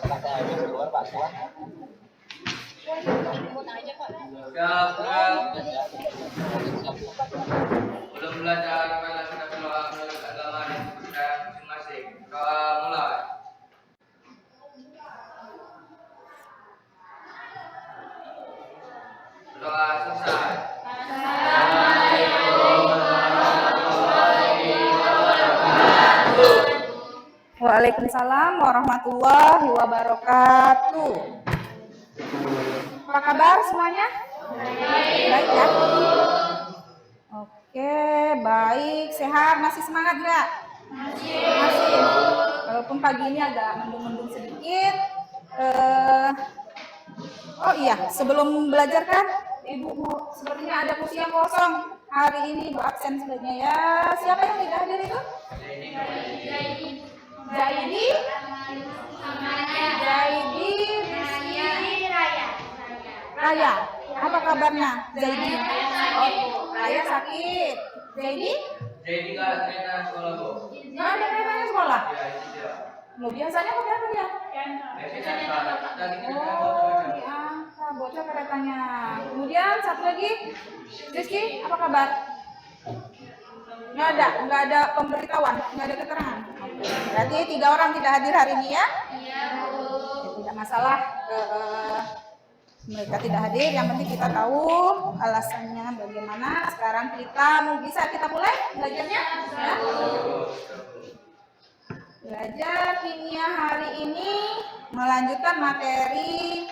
Belum belajar pada sudah keluar agama dan budaya masing-masing. Mulai. Doa selesai. Waalaikumsalam warahmatullahi wabarakatuh. Apa kabar semuanya? Baik ya? Oke, baik. Sehat? Masih semangat nggak? Masih. Walaupun pagi ini agak mendung-mendung sedikit. Oh iya, sebelum belajar kan, Ibu sepertinya ada kursi yang kosong. Hari ini Ibu absen sebenarnya ya. Siapa yang tidak hadir itu? Zaidi, Raya. Apa kabarnya Zaidi? Oh, Raya sakit. Zaidi Jadi nggak ada kereta sekolah bu? nggak ada keretanya sekolah. Ya itu dia. Loh, biasanya pakai apa dia? Oh, diangkat bocor keretanya. Kemudian satu lagi, Rizky, apa kabar? Nggak ada pemberitahuan, nggak ada keterangan. Berarti 3 orang tidak hadir hari ini ya? Iya, Bu. Ya, tidak masalah, mereka tidak hadir, yang penting kita tahu alasannya bagaimana. Sekarang bisa kita mulai belajarnya? Ya? Belajar kimia hari ini melanjutkan materi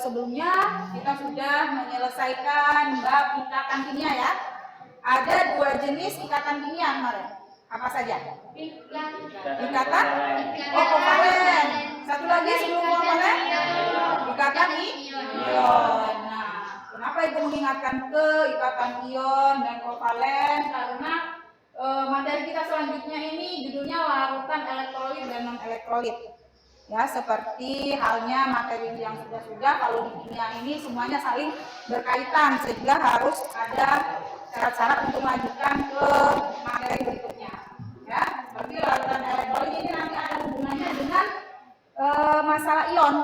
sebelumnya. Kita sudah menyelesaikan bab ikatan kimia ya. Ada 2 jenis ikatan kimia kemarin. Apa saja? Ikatan kovalen. Satu lagi sebelum kovalen? Ikatan ion. Nah, kenapa Ibu mengingatkan ke ikatan ion dan kovalen? Karena materi kita selanjutnya ini judulnya larutan elektrolit dan non elektrolit. Ya, seperti halnya materi yang sudah kalau di kimia ini semuanya saling berkaitan sehingga harus ada syarat-syarat untuk melanjutkan ke materi berikutnya. Ya, seperti larutan elektrolit ini nanti ada hubungannya dengan masalah ion.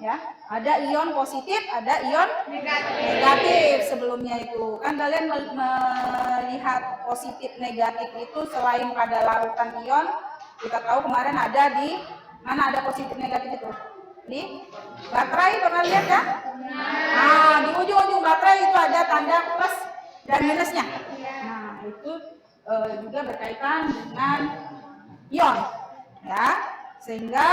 Ya, ada ion positif, ada ion negatif. Sebelumnya itu kan kalian melihat positif negatif itu selain pada larutan ion, kita tahu kemarin ada di mana ada positif negatif itu? Di baterai, pernah lihat kan? Nah, di ujung-ujung baterai itu ada tanda plus dan minusnya. Nah, itu juga berkaitan dengan ion, ya. Sehingga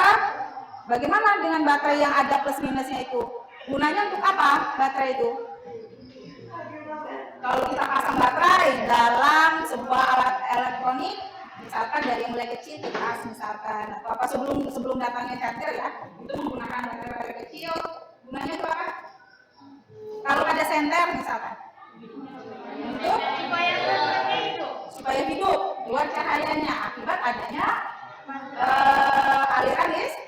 bagaimana dengan baterai yang ada plus minusnya itu? Gunanya untuk apa baterai itu? Kalau kita pasang baterai dalam sebuah alat elektronik, misalkan dari yang mulai kecil ke tas misalkan, atau apa sebelum datangnya charger ya, itu menggunakan baterai kecil. Gunanya itu apa? Kalau ada senter misalkan, untuk supaya hidup keluar cahayanya akibat adanya aliran listrik.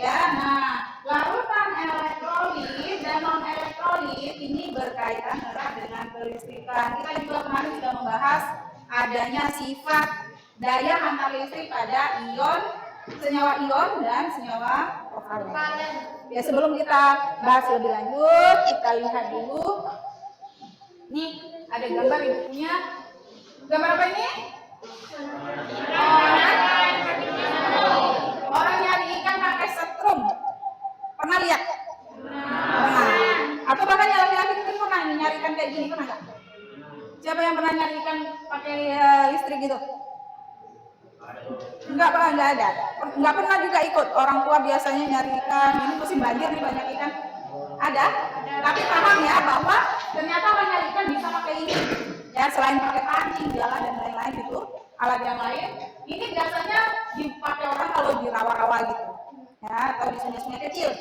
Ya, nah larutan elektrolit dan non elektrolit ini berkaitan erat dengan kelistrikan. Kita juga kemarin sudah membahas adanya sifat daya antar listrik pada ion, senyawa ion dan senyawa kovalen. Ya, sebelum kita bahas lebih lanjut, kita lihat dulu. Nih, ada gambar Ibu punya. Gambar apa ini? Orang nyari ikan pakai setrum. Pernah lihat? Pernah. Atau bahkan yang laki-laki mungkin pernah nyari ikan kayak gini, pernah nggak? Siapa yang pernah nyari ikan pakai listrik gitu? Enggak pernah, enggak ada. Enggak pernah juga ikut. Orang tua biasanya nyari ikan. Ini musim banjir nih, banyak ikan. Ada? Tapi paham ya bahwa ternyata orang nyari ikan bisa pakai ini. Ya, selain pakai pancing, jala dan lain-lain itu, alat yang lain, ini biasanya dipakai orang kalau di rawa-rawa gitu. Ya, atau di sungai-sungai kecil.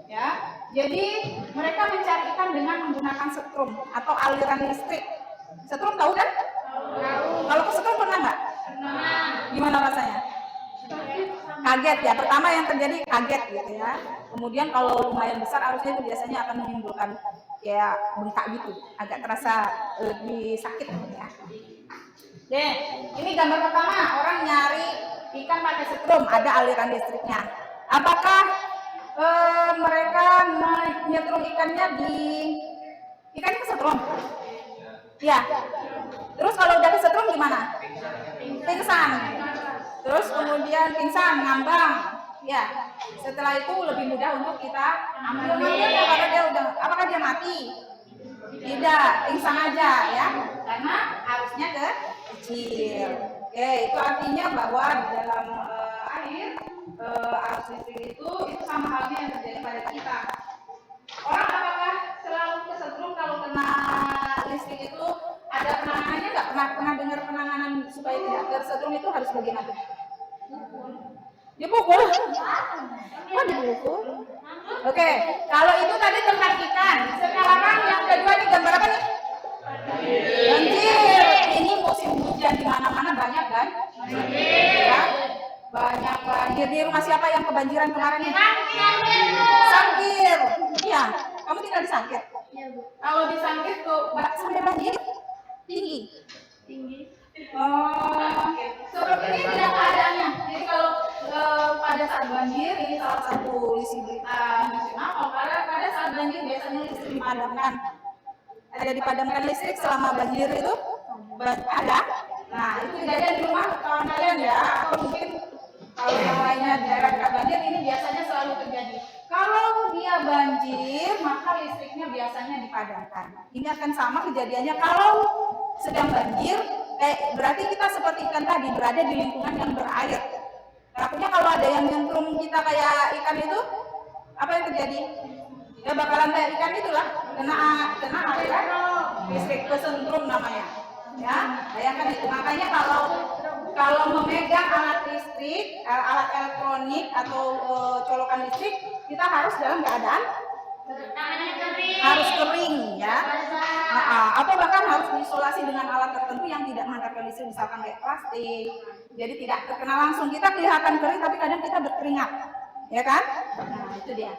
Ya. Jadi, mereka mencari ikan dengan menggunakan setrum atau aliran listrik. Setrum tahu kan? Tahu. Kalau ke setrum pernah nggak? Pernah. Gimana rasanya? Kaget ya. Pertama yang terjadi kaget gitu ya. Kemudian kalau lumayan besar arusnya itu biasanya akan menimbulkan kayak bengkak gitu, agak terasa lebih sakit ya. Oke, ini gambar pertama, orang nyari ikan pakai setrum, ada aliran listriknya. Apakah nyetrum ikannya ikannya kesetrum. Ya. Terus kalau udah kesetrum gimana? Pingsan. Terus kemudian pingsan, ngambang. Ya. Setelah itu lebih mudah untuk kita ambil dia karena dia udah, apakah dia mati? Tidak, pingsan aja ya. Karena arusnya kecil. Oke, itu artinya bahwa di dalam air arus listrik itu sama halnya yang terjadi pada kita. Orang apakah selalu kesetrum kalau kena listrik itu ada penanganannya? Nggak pernah dengar penanganan supaya tidak tersetrum itu harus bagaimana? Dipukul? Oh, dipukul? Oke, kalau itu tadi tentang ikan. Sekarang yang kedua di gambar apa nih? Banjir. Ini musim hujan di mana-mana banyak kan? Ya, banyak banjir. Di rumah siapa yang kebanjiran kemarin nih? Sangkir. Iya, kamu tinggal di Sangkir. Kalau di Sangkir tuh sampai banjir tinggi. Seperti ini tidak keadaannya. Jadi kalau pada saat banjir, ini salah satu isi berita nasional. Kalau pada saat banjir biasanya listrik dipadamkan. Ada dipadamkan listrik selama banjir itu ada. Nah, itu kejadian di rumah kawan kalian ya. Atau mungkin kalau yang lainnya di daerah dekat banjir, ini biasanya selalu terjadi. Kalau dia banjir, maka listriknya biasanya dipadamkan. Ini akan sama kejadiannya kalau sedang banjir. Berarti kita seperti ikan tadi berada di lingkungan yang berair. Takutnya kalau ada yang nyentrum kita kayak ikan itu, apa yang terjadi? Ya bakalan kayak ikan itulah, kena aliran listrik kesentrum namanya. Ya, bayangkan itu. Makanya kalau memegang alat listrik, alat elektronik atau colokan listrik, kita harus dalam keadaan harus kering ya. Atau bahkan harus diisolasi dengan alat tertentu yang tidak menghantarkan listrik, misalkan kayak plastik. Jadi tidak terkena langsung, kita kelihatan kering tapi kadang kita berkeringat, ya kan? Nah itu dia.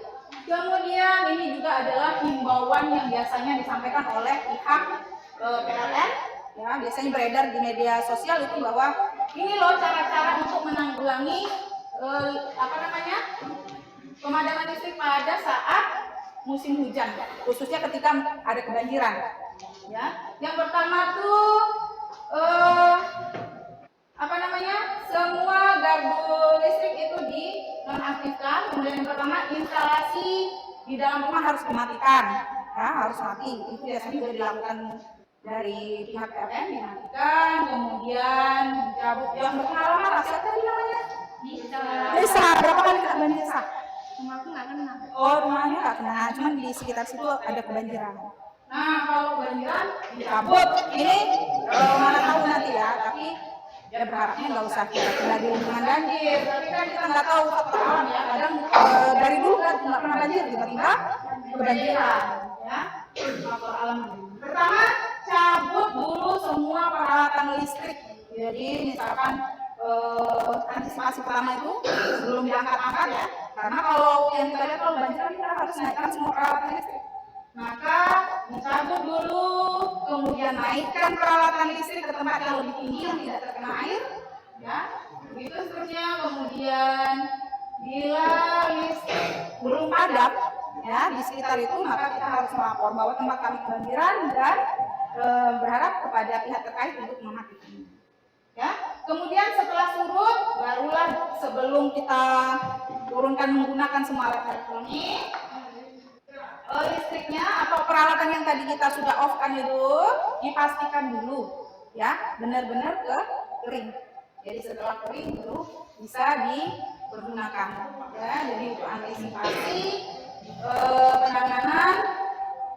Kemudian ini juga adalah himbauan yang biasanya disampaikan oleh pihak PLN, ya biasanya beredar di media sosial itu bahwa ini loh cara-cara untuk menanggulangi pemadaman listrik pada saat musim hujan, khususnya ketika ada kebanjiran. Ya, yang pertama tuh semua gardu listrik itu dinonaktifkan. Kemudian yang pertama, instalasi di dalam rumah harus dimatikan, ya, harus mati. Itu biasanya sudah dilakukan dari pihak PLN, dimatikan. Kemudian dicabut yang berpengalaman, siapa tadi namanya? Lisa, berapa kali kena banjir, Sa? Rumahku nggak kena. Oh, rumahnya nggak kena, cuman di sekitar situ ada kebanjiran. Nah, kalau kebanjiran dicabut, ini mana tahu nanti ya, tapi ya berharapnya nggak usah kita tinggal di lingkungan banjir. Tapi kan kita nggak tahu faktor alam ya, kadang dari dulu kan nggak pernah banjir, tiba-tiba kebanjiran, ya faktor alam. Pertama, cabut dulu semua peralatan listrik. Jadi misalkan antisipasi pertama itu sebelum diangkat-angkat ya, karena kalau yang kita lihat kalau banjir kita harus naikkan semua peralatan listrik. Maka dicabut dulu, kemudian naikkan peralatan listrik ke tempat yang lebih tinggi yang tidak terkena air, ya. Begitu seterusnya. Kemudian bila listrik belum padam, ya di sekitar itu, maka kita harus melapor bahwa tempat kami kebanjiran dan berharap kepada pihak terkait untuk mematikannya. Ya, kemudian setelah surut, barulah sebelum kita turunkan menggunakan semua alat elektronik, listriknya atau peralatan yang tadi kita sudah off-kan itu dipastikan dulu, ya benar-benar kering. Jadi setelah kering itu bisa dipergunakan. Ya, jadi untuk antisipasi penanganan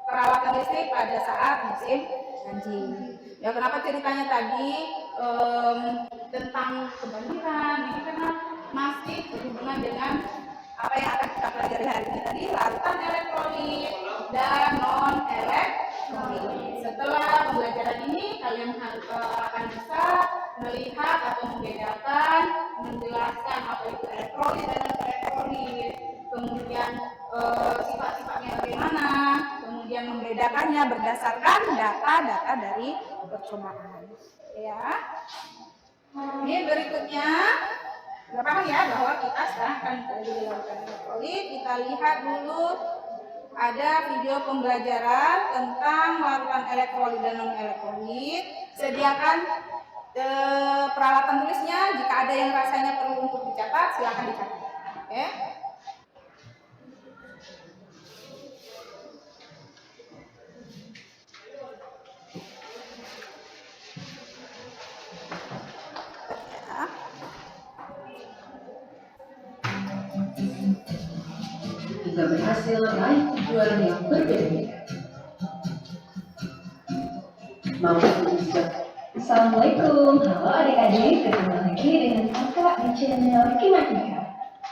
peralatan listrik pada saat musim banjir. Ya kenapa ceritanya tadi tentang kebanjiran ini karena masih berhubungan dengan apa yang akan kita pelajari hari ini tadi, larutan elektronik dan non elektronik. Setelah pembelajaran ini kalian akan bisa melihat atau membedakan, menjelaskan apa itu elektrolit dan non elektrolit, kemudian sifat-sifatnya bagaimana, kemudian membedakannya berdasarkan data-data dari percobaan. Ya. Ini berikutnya, paham ya bahwa kita sekarang akan belajar larutan elektrolit. Kita lihat dulu ada video pembelajaran tentang larutan elektrolit dan non-elektrolit. Sediakan peralatan tulisnya. Jika ada yang rasanya perlu untuk dicatat, silakan dicatat. Oke. Juga berhasil meraih tujuan yang berbeda-beda. Assalamualaikum, halo adik-adik, ketemu lagi dengan kakak di channel Kimatika.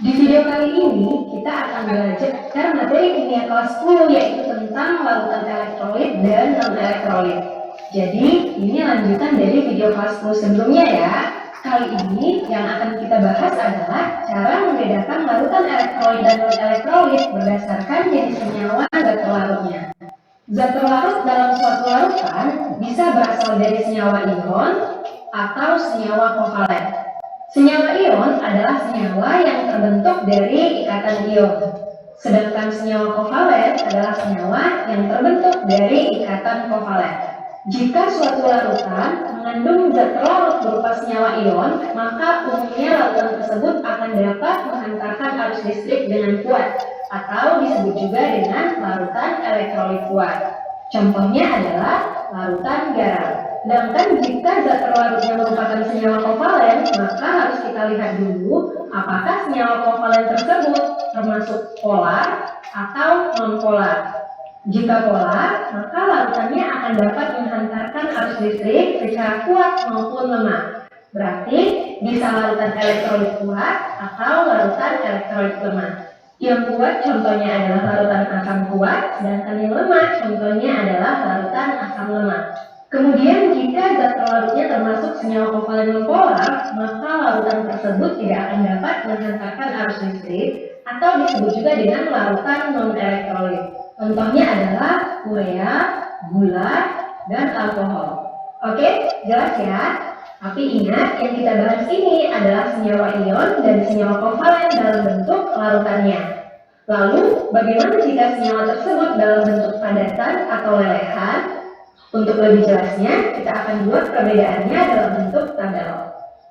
Di video kali ini kita akan belajar materi kimia kelas 10 yaitu tentang larutan elektrolit dan non-elektrolit. Jadi ini lanjutan dari video kelas 10 sebelumnya ya. Kali ini yang akan kita bahas adalah cara membedakan larutan elektrolit dan non-elektrolit berdasarkan jenis senyawa zat terlarutnya. Zat terlarut dalam suatu larutan bisa berasal dari senyawa ion atau senyawa kovalen. Senyawa ion adalah senyawa yang terbentuk dari ikatan ion, sedangkan senyawa kovalen adalah senyawa yang terbentuk dari ikatan kovalen. Jika suatu larutan mengandung zat terlarut berupa senyawa ion, maka umumnya larutan tersebut akan dapat menghantarkan arus listrik dengan kuat atau disebut juga dengan larutan elektrolit kuat. Contohnya adalah larutan garam. Sedangkan jika zat terlarutnya merupakan senyawa kovalen, maka harus kita lihat dulu apakah senyawa kovalen tersebut termasuk polar atau non-polar. Jika polar, maka larutannya akan dapat menghantarkan arus listrik secara kuat maupun lemah. Berarti bisa larutan elektrolit kuat atau larutan elektrolit lemah. Yang kuat contohnya adalah larutan asam kuat, sedangkan yang lemah contohnya adalah larutan asam lemah. Kemudian jika zat terlarutnya termasuk senyawa kovalen non-polar, maka larutan tersebut tidak akan dapat menghantarkan arus listrik atau disebut juga dengan larutan non-elektrolit. Contohnya adalah urea, gula, dan alkohol. Oke, jelas ya? Tapi ingat, yang kita bahas ini adalah senyawa ion dan senyawa kovalen dalam bentuk larutannya. Lalu, bagaimana jika senyawa tersebut dalam bentuk padatan atau lelehan? Untuk lebih jelasnya, kita akan buat perbedaannya dalam bentuk tabel.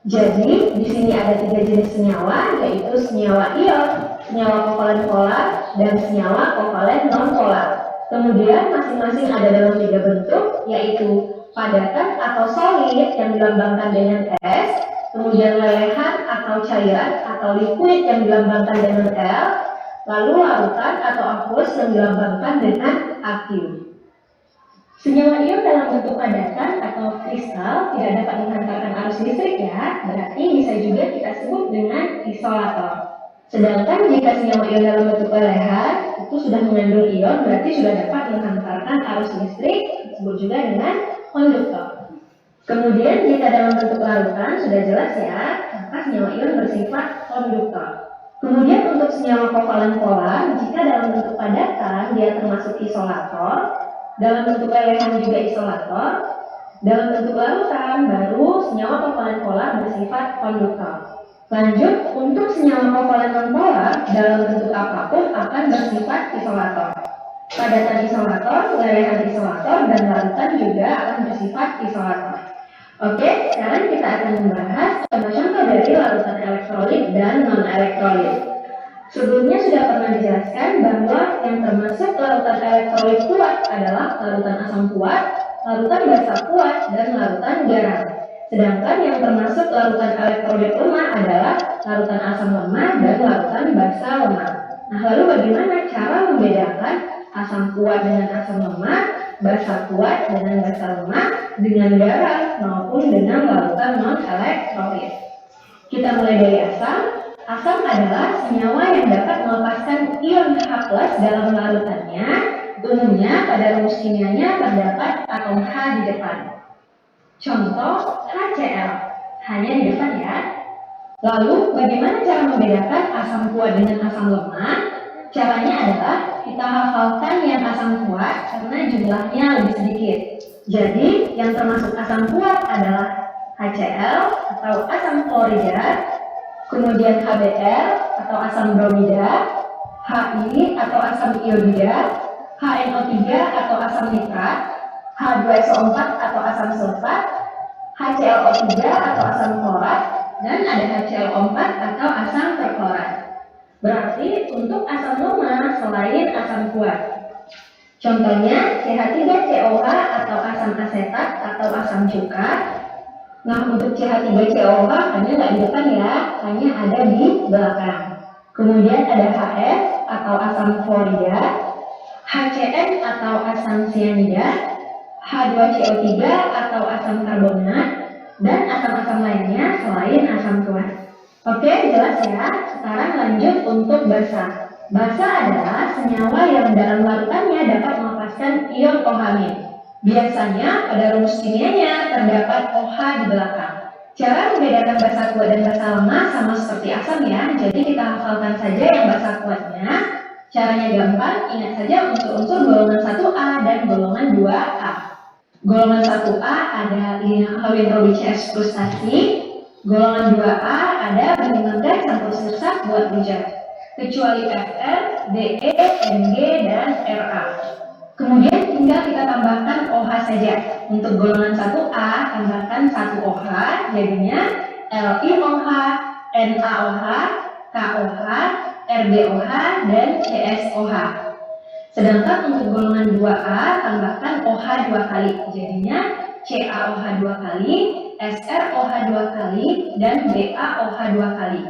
Jadi, di sini ada 3 jenis senyawa, yaitu senyawa ion, senyawa kovalen polar, dan senyawa kovalen non-polar. Kemudian masing-masing ada dalam 3 bentuk, yaitu padatan atau solid yang dilambangkan dengan S, kemudian lelehan atau cairan atau liquid yang dilambangkan dengan L, lalu larutan atau aqueous yang dilambangkan dengan AQ. Senyawa ion dalam bentuk padatan atau kristal tidak dapat menghantarkan arus listrik ya, berarti bisa juga kita sebut dengan isolator. Sedangkan jika senyawa ion dalam bentuk lelehan itu sudah mengandung ion, berarti sudah dapat menghantarkan arus listrik, disebut juga dengan konduktor. Kemudian jika dalam bentuk larutan sudah jelas ya, maka senyawa ion bersifat konduktor. Kemudian untuk senyawa kovalen polar, jika dalam bentuk padatan dia termasuk isolator, dalam bentuk lelehan juga isolator, dalam bentuk larutan baru senyawa kovalen polar bersifat konduktor. Lanjut, untuk senyawa kovalen non-polar dalam bentuk apapun akan bersifat isolator. Padatan isolator, lelehan isolator, dan larutan juga akan bersifat isolator. Oke, sekarang kita akan membahas contoh-contoh dari larutan elektrolit dan non-elektrolit. Sebelumnya sudah pernah dijelaskan bahwa yang termasuk larutan elektrolit kuat adalah larutan asam kuat, larutan basa kuat, dan larutan garam. Sedangkan yang termasuk larutan elektrolit lemah adalah larutan asam lemah dan larutan basa lemah. Nah, lalu bagaimana cara membedakan asam kuat dengan asam lemah, basa kuat dengan basa lemah, dengan garam maupun dengan larutan non-elektrolit? Kita mulai dari asam. Asam adalah senyawa yang dapat melepaskan ion H+ dalam larutannya. Umumnya pada rumus kimianya terdapat atom H di depan. Contoh HCl, hanya di depan ya. Lalu bagaimana cara membedakan asam kuat dengan asam lemah? Caranya adalah kita hafalkan yang asam kuat karena jumlahnya lebih sedikit. Jadi yang termasuk asam kuat adalah HCl atau asam klorida, kemudian HBr atau asam bromida, HI atau asam iodida, HNO3 atau asam nitrat, H2SO4 atau asam sulfat, HClO3 atau asam klorat, dan ada HClO4 atau asam perklorat. Berarti untuk asam lemah selain asam kuat. Contohnya CH3COH atau asam asetat atau asam cuka. Nah, untuk CH3COH hanya nggak di depan ya, hanya ada di belakang. Kemudian ada HF atau asam fluorida, HCN atau asam cyanida, H2CO3 atau asam karbonat, dan asam-asam lainnya selain asam kuat. Oke, jelas ya. Sekarang lanjut untuk basa. Basa adalah senyawa yang dalam larutannya dapat melepaskan ion OH-. Biasanya pada rumus kimianya terdapat OH di belakang. Cara membedakan basa kuat dan basa lemah sama seperti asam ya. Jadi kita hafalkan saja yang basa kuatnya. Caranya gampang, ingat saja unsur-unsur golongan 1A dan golongan 2A. Golongan 1A ada Lawin Robichaeus frustasi. Golongan 2A ada Benimangga campur sirsak buat rujak. Kecuali Fr, De, Mg, dan Ra. Kemudian tinggal kita tambahkan OH saja. Untuk golongan 1A tambahkan 1 OH, jadinya LiOH, NaOH, KOH, RbOH, dan CSOH. Sedangkan untuk golongan 2A tambahkan OH 2 kali, jadinya CaOH 2 kali, SrOH 2 kali, dan BaOH 2 kali.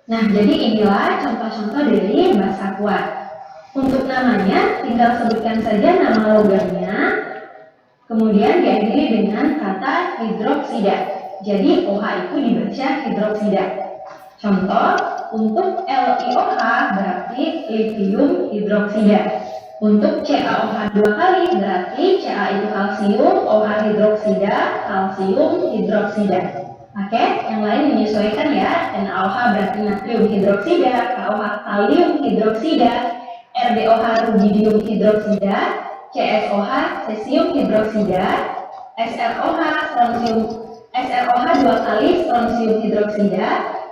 Nah, jadi inilah contoh-contoh dari basa kuat. Untuk namanya, tinggal sebutkan saja nama logamnya, kemudian diakhiri dengan kata hidroksida. Jadi OH itu dibaca hidroksida. Contoh, untuk LiOH berarti lithium hidroksida. Untuk CaOH 2 kali berarti Ca itu kalsium, OH hidroksida, kalsium hidroksida. Oke, yang lain menyesuaikan ya. NaOH berarti natrium hidroksida, KOH kalium hidroksida, RbOH rubidium hidroksida, CSOH cesium hidroksida, SrOH 2 kali strontium hidroksida,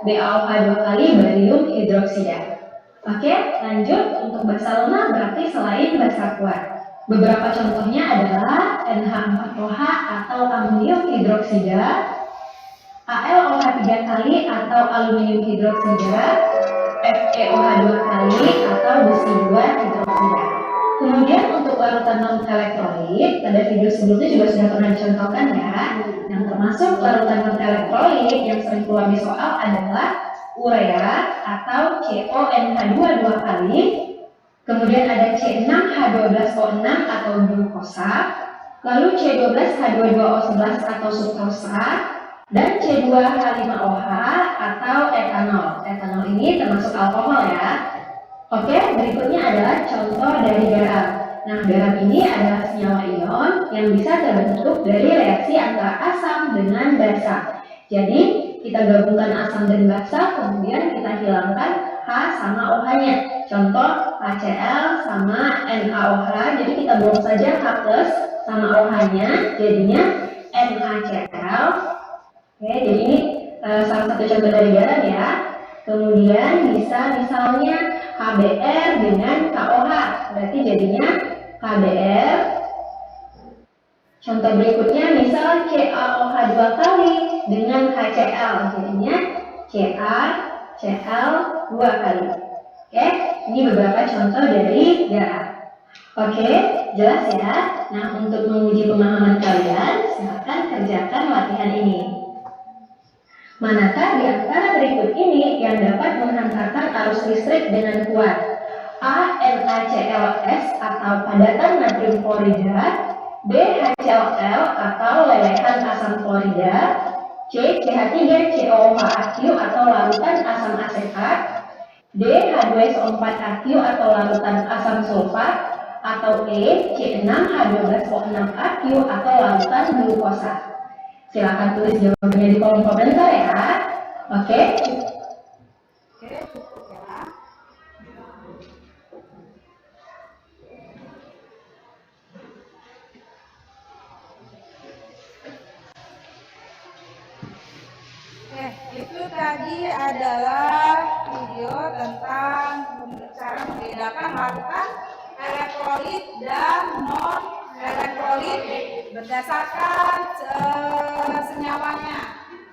BaOH 2 kali barium hidroksida. Oke, lanjut untuk basa lemah berarti selain basa kuat. Beberapa contohnya adalah NH4OH atau amonium hidroksida, AlOH 3 kali atau aluminium hidroksida, FeOH 2 kali atau besi 2 hidroksida. Kemudian untuk larutan non elektrolit, pada video sebelumnya juga sudah pernah dicontohkan ya. Yang termasuk larutan non elektrolit yang sering keluar di soal adalah urea atau CONH2 2 kali. Kemudian ada C6H12O6 atau glukosa, lalu C12H22O11 atau sukrosa, dan C2H5OH atau etanol. Etanol ini termasuk alkohol ya. Oke, berikutnya adalah contoh dari garam. Nah, garam ini adalah senyawa ion yang bisa terbentuk dari reaksi antara asam dengan basa. Jadi, kita gabungkan asam dan basa, kemudian kita hilangkan H sama OH-nya. Contoh, HCl sama NaOH, jadi kita buang saja H plus sama OH-nya, jadinya NaCl. Oke, jadi ini salah satu contoh dari garam ya. Kemudian bisa misalnya HBr dengan KOH, berarti jadinya HBr. Contoh berikutnya misal CaOH 2 kali dengan HCl, jadinya CaCl 2 kali. Oke, ini beberapa contoh dari garam. Oke, jelas ya. Nah, untuk menguji pemahaman kalian, silakan kerjakan latihan ini. Manakah di antara berikut ini yang dapat menghantarkan arus listrik dengan kuat? A. NaClS atau padatan natrium klorida, B. HCl atau lelehan asam klorida, C. CH3COOH aqueous atau larutan asam asetat, D. H2SO4 aqueous atau larutan asam sulfat, atau E. C6H12O6 aqueous atau larutan glukosa. Silakan tulis jawabannya di kolom komentar ya. Oke. Itu tadi adalah video tentang cara membedakan membedakan larutan elektrolit dan non elektrolit berdasarkan senyawanya,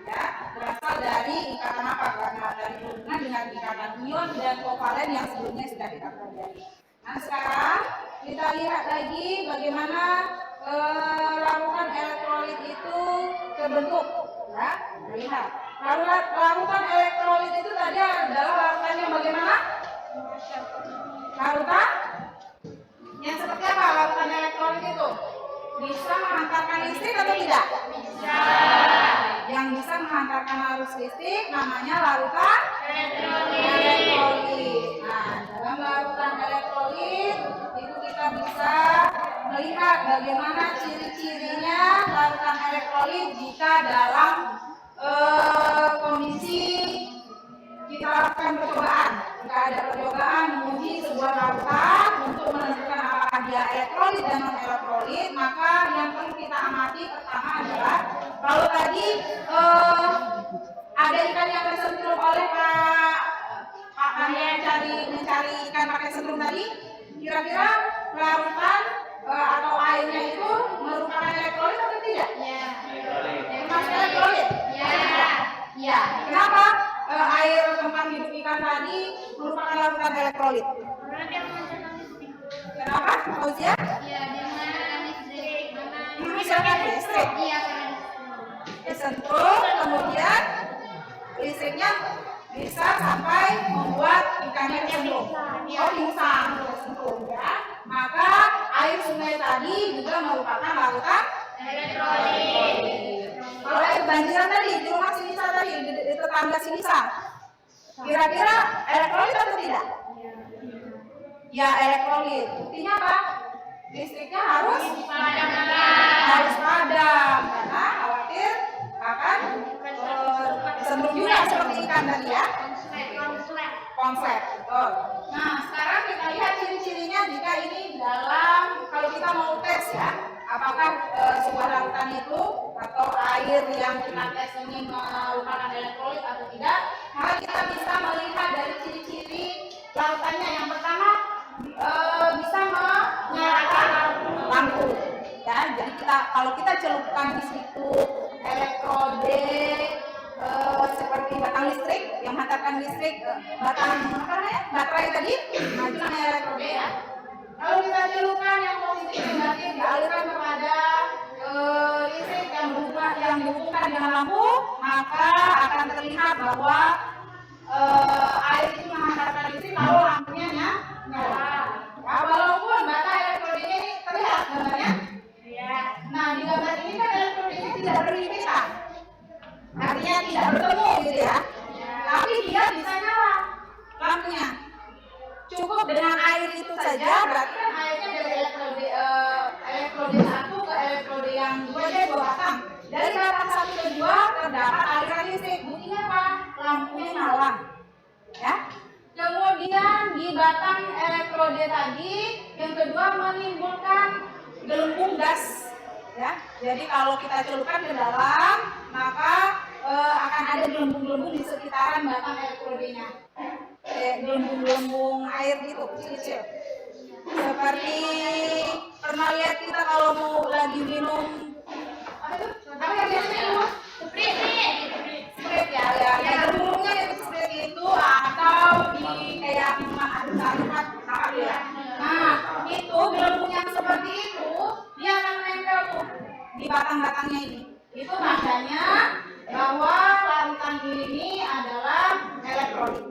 ya, berasal dari ikatan apa? Karena dari hubungan dengan ikatan ion dan kovalen yang sebelumnya sudah kita pelajari. Nah, sekarang kita lihat lagi bagaimana larutan elektrolit itu terbentuk, ya. Lihat, larutan elektrolit itu tadi adalah larutan yang bagaimana? Larutan yang seperti apa? Larutan elektrolit itu bisa menghantarkan listrik atau tidak? Bisa. Yang bisa menghantarkan arus listrik namanya larutan elektrolit. Nah, dalam larutan elektrolit itu kita bisa melihat bagaimana ciri-cirinya larutan elektrolit jika dalam kondisi kita lakukan percobaan. Jika ada percobaan menguji sebuah larutan untuk menentukan apakah dia elektrolit dan non elektrolit, maka yang perlu kita amati pertama adalah kalau tadi ada ikan yang tersentuh oleh Pak mencari ikan pakai setrum tadi, kira-kira larutan atau airnya itu merupakan elektrolit atau tidak? Ya. Termasuk elektrolit? Ya. Ya. Kenapa air tempat hidup ikan tadi merupakan larutan elektrolit? Kenapa? Fauzia? Ya, dia mengandung listrik. Misalkan listrik? Iya, disentuh, kemudian listriknya bisa sampai membuat ikannya tersentuh. Oh, pingsan, tersentuh, ya. Maka air sungai tadi juga merupakan larutan elektrolit. Kalau air banjiran tadi di rumah Sinisa tadi, di tetangga Sinisa, kira-kira elektrolit atau tidak? Ya, elektrolit. Buktinya apa? Listriknya harus padam karena khawatir akan tersentuh juga seperti ikan tadi, ya. Konslet, betul. Nah, sekarang kita lihat ciri-cirinya jika ini dalam, kalau kita mau tes, ya, apakah sebuah larutan itu atau air yang kita tes ini merupakan elektrolit atau tidak, maka kita bisa melihat dari ciri-ciri larutannya. Yang pertama, bisa menyalakan lampu, ya. Jadi kalau kita celupkan di situ elektrode seperti batang listrik yang menghantarkan listrik, batang apa namanya, baterai tadi, nah itu namanya elektrode, ya. Kalau kita celupkan yang positif negatif dialirkan kepada listrik yang dihubungkan dengan lampu, maka akan terlihat bahwa air itu menghantarkan listrik lalu lampunya nyala. Nah, walaupun batang elektrodenya ini terlihat gambarnya, nah di gambar ini kan elektrodenya tidak berhimpitan, artinya tidak bertemu gitu, ya. Tapi dia bisa nyala lampunya. Cukup dengan air itu saja, berarti kan airnya dari elektrode 1 ke elektrode yang 2, dia 2 batang. Dari batang 1 ke 2 terdapat aliran listrik. Buktinya apa? Lampunya nyala, ya. Kemudian di batang elektrode tadi yang kedua menimbulkan gelembung gas, ya. Jadi kalau kita celupkan ke dalam, maka akan ada gelembung-gelembung di sekitaran batang elektrodenya, gelembung-gelembung air gitu, kecil-kecil. Seperti pernah lihat kita kalau mau lagi minum apa itu? Apa yang biasa minum? Sprite, ya. Ya gelembungnya itu sprite itu, atau di kayak minuman aduk-aduk apa ya. Nah, itu gelembung yang seperti itu dia akan menempel tuh di batang-batangnya ini. Itu tandanya bahwa larutan ini adalah elektrolit,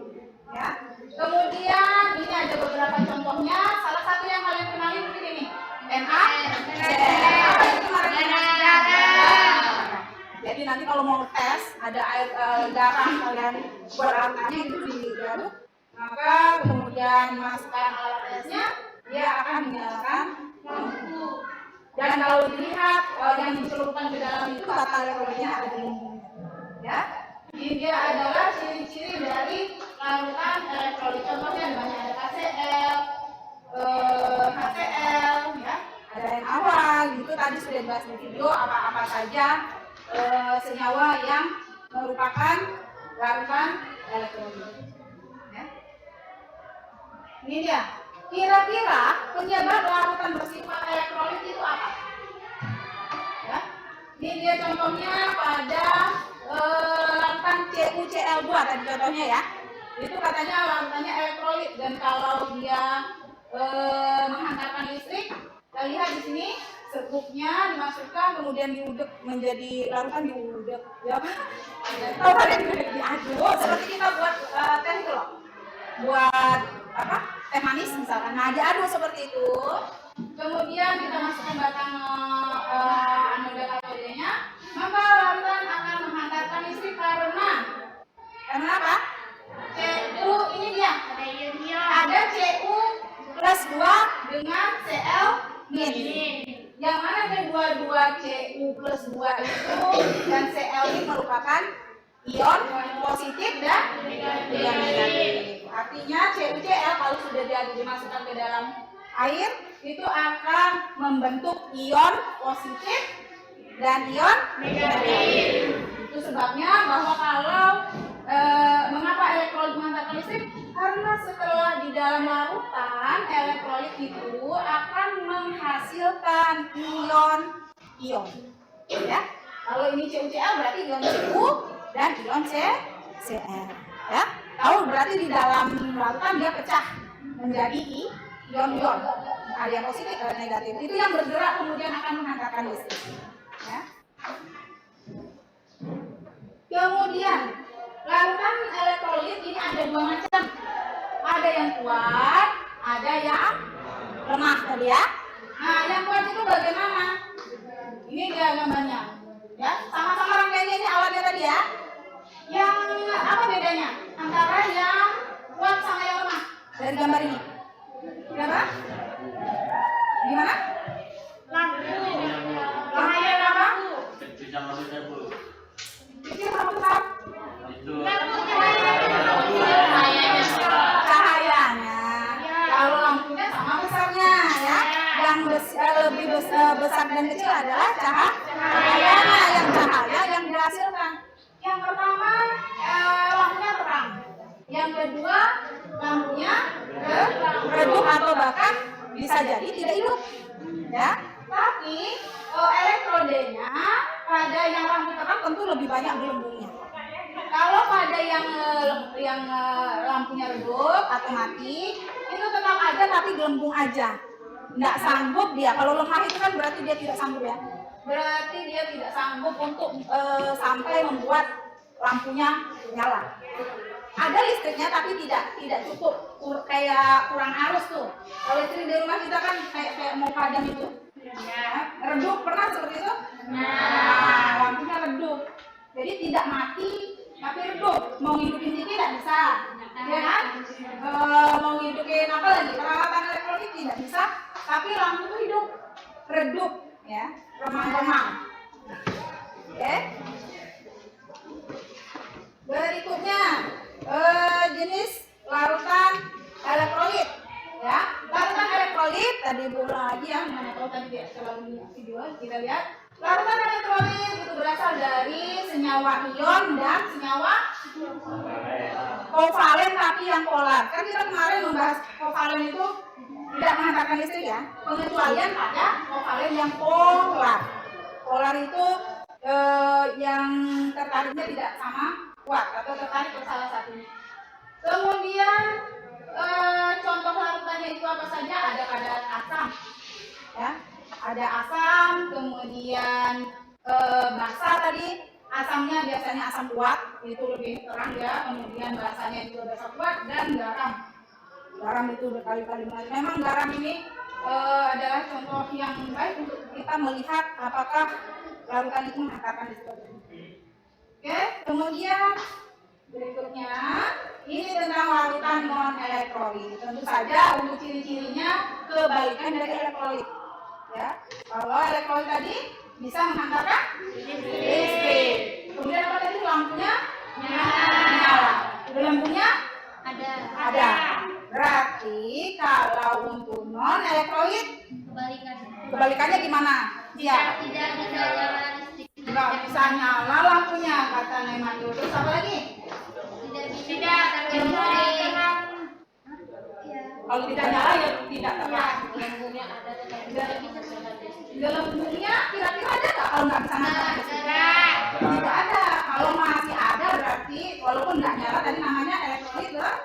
ya. Kemudian ini ada beberapa contohnya. Salah satu yang kalian kenali mungkin ini NaCl. Apa itu jadi nanti kalau mau tes ada air garam, kalian buat larutannya itu diaduk, maka kemudian masukkan alat tesnya, dia akan menyalakan lampu. Dan kalau dilihat yang dicelupkan ke dalam itu batang elektrolitnya ada gelembungnya, ya. Ini dia adalah ciri-ciri dari larutan elektrolit. Contohnya banyak, ada KCl, HCl, ya, ada NaOH, gitu. Tadi sudah dibahas di video apa-apa saja senyawa yang merupakan larutan elektrolit, ya. Ini dia Kira-kira penyebab larutan bersifat elektrolit itu apa? Ya. Ini dia contohnya pada larutan CuCl2 tadi contohnya ya. Itu katanya larutannya elektrolit, dan kalau dia menghantarkan listrik, kita lihat di sini serbuknya dimasukkan kemudian diudek menjadi larutan diudek ya. Tahu kalian diaduk seperti kita buat teh itu loh. Buat apa? Teh manis misalkan. Nah, diaduk seperti itu. Kemudian kita masukkan batang anoda katodenya, maka larutan akan menghantarkan listrik karena apa? Cu ini dia. Ada Cu plus 2 dengan Cl min. Yang mana kedua-dua Cu plus 2 itu dan Cl min merupakan ion positif dan ion negatif. Artinya CuCl kalau sudah dimasukkan ke dalam air itu akan membentuk ion positif dan ion negatif. Itu sebabnya bahwa kalau mengapa elektrolit menghantarkan listrik? Karena setelah di dalam larutan elektrolit itu akan menghasilkan ion. Ya, kalau ini CuCl berarti ion Cu dan ion Cl. Ya, tahu berarti di dalam larutan dia pecah menjadi ion-ion. Ada yang positif, ada yang negatif. Itu yang bergerak kemudian akan menghantarkan listrik. Ya. Kemudian larutan elektrolit ini ada dua macam. Ada yang kuat, ada yang lemah tadi ya. Nah, yang kuat itu bagaimana? Ini dia gambarnya. Ya, sama-sama rangkaiannya ini awalnya tadi ya. Yang apa bedanya antara yang kuat sama yang lemah dari gambar ini? Kenapa? Gimana? Cahaya apa? Kecil apa besar? Cahayanya. Kalau lampunya sama besarnya ya. Yang lebih besar dan kecil adalah cahayanya. Yang cahaya yang dihasilkan. Yang pertama lampunya terang. Yang kedua lampunya redup atau bahkan bisa jadi tidak hidup. Ya. Tapi elektrodenya pada yang lampu terang tentu lebih banyak gelembungnya. Kalau pada yang lampunya redup atau mati itu tetap ada tapi gelembung aja. Nggak sanggup dia. Kalau lemah itu kan berarti dia tidak sanggup ya. Berarti dia tidak sanggup untuk sampai membuat lampunya nyala. Ada listriknya tapi tidak cukup, kayak kurang arus tuh. Kalau listrik di rumah kita kan kayak mau padam itu. Ya, redup pernah seperti itu? Nah, lampunya redup. Jadi tidak mati tapi redup. Mau ngidupin TV tidak bisa. Ya kan? Mau ngidupin apa lagi? Peralatan elektronik tidak bisa, tapi lampu itu hidup. Redup ya, remang-remang. Oke. Berikutnya jenis larutan elektrolit ya. Larutan elektrolit tadi bola lagi ya, mana tahu tadi dia selalu video kita lihat. Larutan elektrolit itu berasal dari senyawa ion dan senyawa kovalen tapi yang polar. Kan kita kemarin membahas kovalen itu tidak menghantarkan listrik ya. Pengecualian pada kovalen yang polar. Polar itu yang tertariknya tidak sama kuat atau tertarik ke salah satunya. Kemudian contoh larutannya itu apa saja? Ada kadar asam, ya, ada asam, kemudian basa tadi, asamnya biasanya asam kuat, itu lebih terang ya, kemudian basanya juga basa kuat, dan garam. Garam itu berkali-kali. Memang garam ini adalah contoh yang baik untuk kita melihat apakah larutan itu menghantarkan listrik. Oke, kemudian berikutnya ini tentang larutan non elektrolit. Tentu saja untuk ciri-cirinya kebalikan dari elektrolit. Ya, kalau elektrolit tadi bisa menghantarkan listrik. Kemudian apa tadi lampunya nyala, gelembungnya ada. Berarti kalau untuk non elektrolit kebalikannya gimana? Ya. Tidak bisa nyala listrik. Nggak bisa nyala lampunya kata Nemario. Terus apa lagi? Tidak bisa terang. Kalau tidak nyala ya tidak terang. Gelembungnya ada tetapi tidak bisa nyala listrik. Gelembungnya kira-kira ada nggak kalau nggak bisa nyala listrik? Tidak. Tidak ada. Kalau masih ada berarti walaupun nggak nyala tadi namanya elektrolit lah.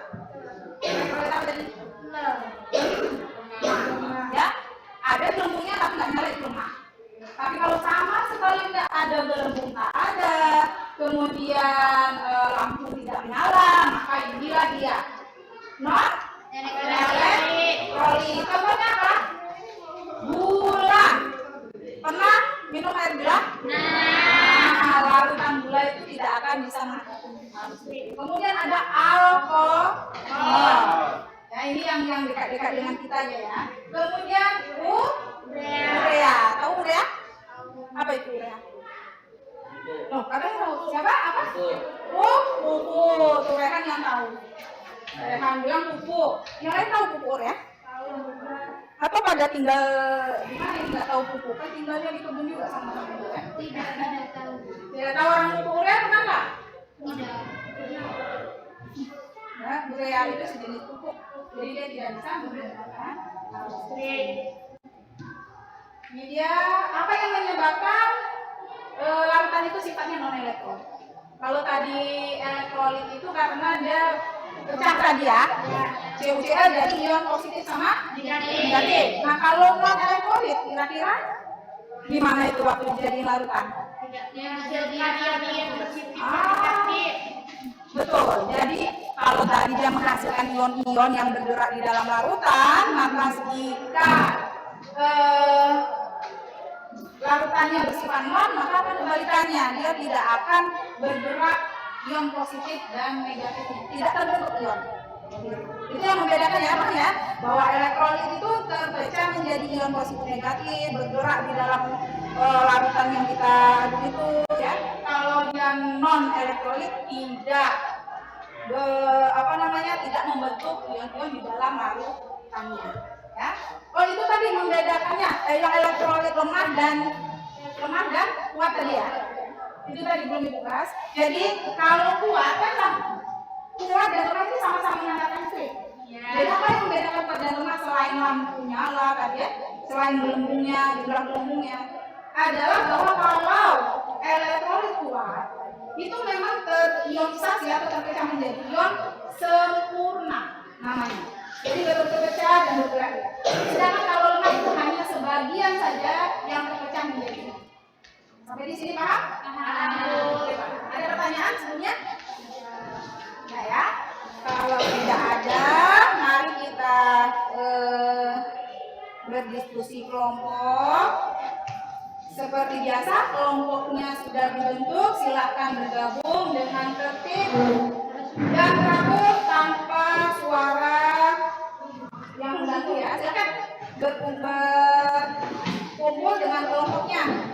Elektrolit apa tadi? Ya, ada gelembungnya tapi nggak nyala itu lemah. Tapi kalau sama sekali nggak ada gelembung, tak ada, kemudian lampu tidak menyala, maka inilah dia non elektrolit. Contohnya apa? Gula. Pernah minum air gula? Nah, larutan gula itu tidak akan bisa menghasilkan listrik. Kemudian ada alkohol. Ya, ini yang dekat-dekat dengan kita aja ya. Kemudian urea. Tahu urea? Apa itu urea? Loh, katanya tahu. Siapa? Apa? Pupuk. Tuh kan yang tahu. Rehan bilang pupuk. Yang lain tahu pupuk urea? Atau pada tinggal di mana yang nggak tahu pupuk? Kan tinggalnya di kebun juga sama-sama kan? Tidak tahu. Tidak tahu orang pupuk urea pernah nggak? Tidak. Ya, urea itu sejenis pupuk. Jadi dia tidak bisa menggunakan listrik. Ini dia apa yang menyebabkan larutan itu sifatnya non elektrolit. Kalau tadi elektrolit itu karena dia pecah tadi ya, CuCl dari ion positif sama negatif. Nah kalau non elektrolit kira-kira di mana itu waktu jadi larutan? Jadi yang bersifat Ah, betul. Jadi kalau tadi dia menghasilkan ion-ion yang bergerak di dalam larutan, maka jika larutannya bersifat non, maka akan kebalikannya, dia tidak akan bergerak ion positif dan negatifnya, tidak terbentuk ion. Itu yang membedakan ya, Bang ya, bahwa elektrolit itu terpecah menjadi ion positif negatif, bergerak di dalam larutan yang kita aduk itu ya. Kalau yang non elektrolit tidak tidak membentuk ion-ion di dalam larutannya ya. Oh itu tadi membedakannya yang elektrolit lemah dan kuat tadi ya. Itu tadi belum dibahas. Jadi kalau kuat kan kuat dan lemah itu sama-sama mengandalkan listrik. Jadi apa yang membedakan kuat dan lemah selain lampu nyala tadi ya, selain gelembungnya, jumlah gelembungnya adalah bahwa kalau elektrolit kuat itu memang terionisasi atau terpecah menjadi ion sempurna namanya. Jadi berpecah dan bergerak. Sedangkan kalau lemah itu hanya sebagian saja yang terpecah menjadi ion. Sampai di sini paham? Ada pertanyaan sebelumnya? Nah ya. Kalau tidak ada, mari kita berdiskusi kelompok. Seperti biasa, kelompoknya sudah dibentuk, silakan bergabung dengan tertib dan teratur tanpa suara yang mengganggu ya. Silakan berkumpul dengan kelompoknya.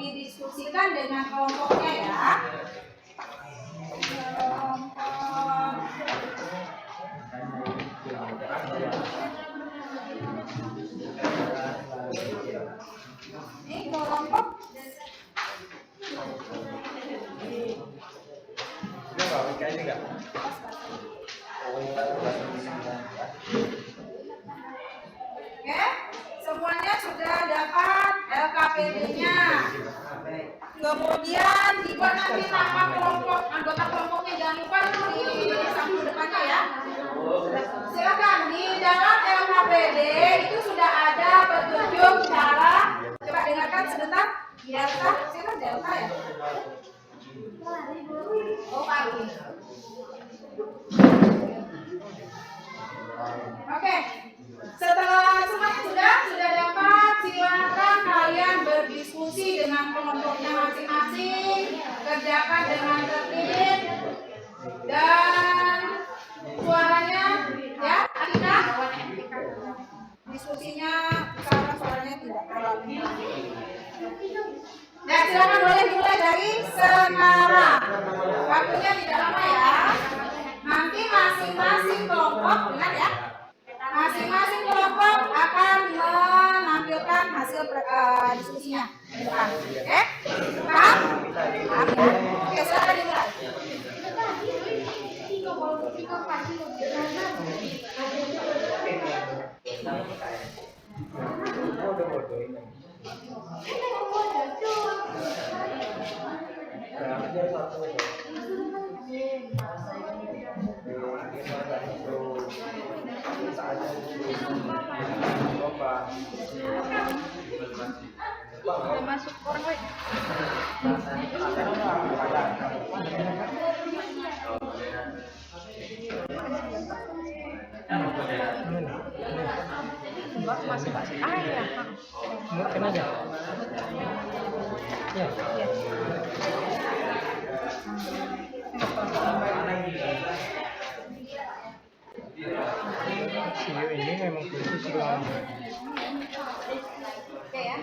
didiskusikan dengan kelompoknya ya. Kelompok. Ini kelompok. Oke, semuanya sudah dapat LKPD-nya. Kemudian dibuat nanti nama kelompok, anggota kelompoknya jangan lupa di samping depannya ya. Silakan di dalam LKPD itu sudah ada petunjuk cara. Coba dengarkan sebentar. Delta, siapa Delta ya? Oh, pagi. Oke, setelah semuanya sudah dapat, silakan kalian berdiskusi dengan kelompoknya masing-masing, kerjakan dengan tertib dan suaranya ya, Akita. Diskusinya sekarang suaranya tidak terlalu. Nah, silakan boleh dimulai dari sekarang. Waktunya tidak lama ya. Nanti masing-masing kelompok, dengar ya. Masing-masing kelompok akan menampilkan hasil diskusinya. Oke? Paham? Paham ya? Oke, silakan dimulai. Masuk orang weh. Masuk air. Mungkin aja. Ya. Video ini memang khusus ruang. Oke ya.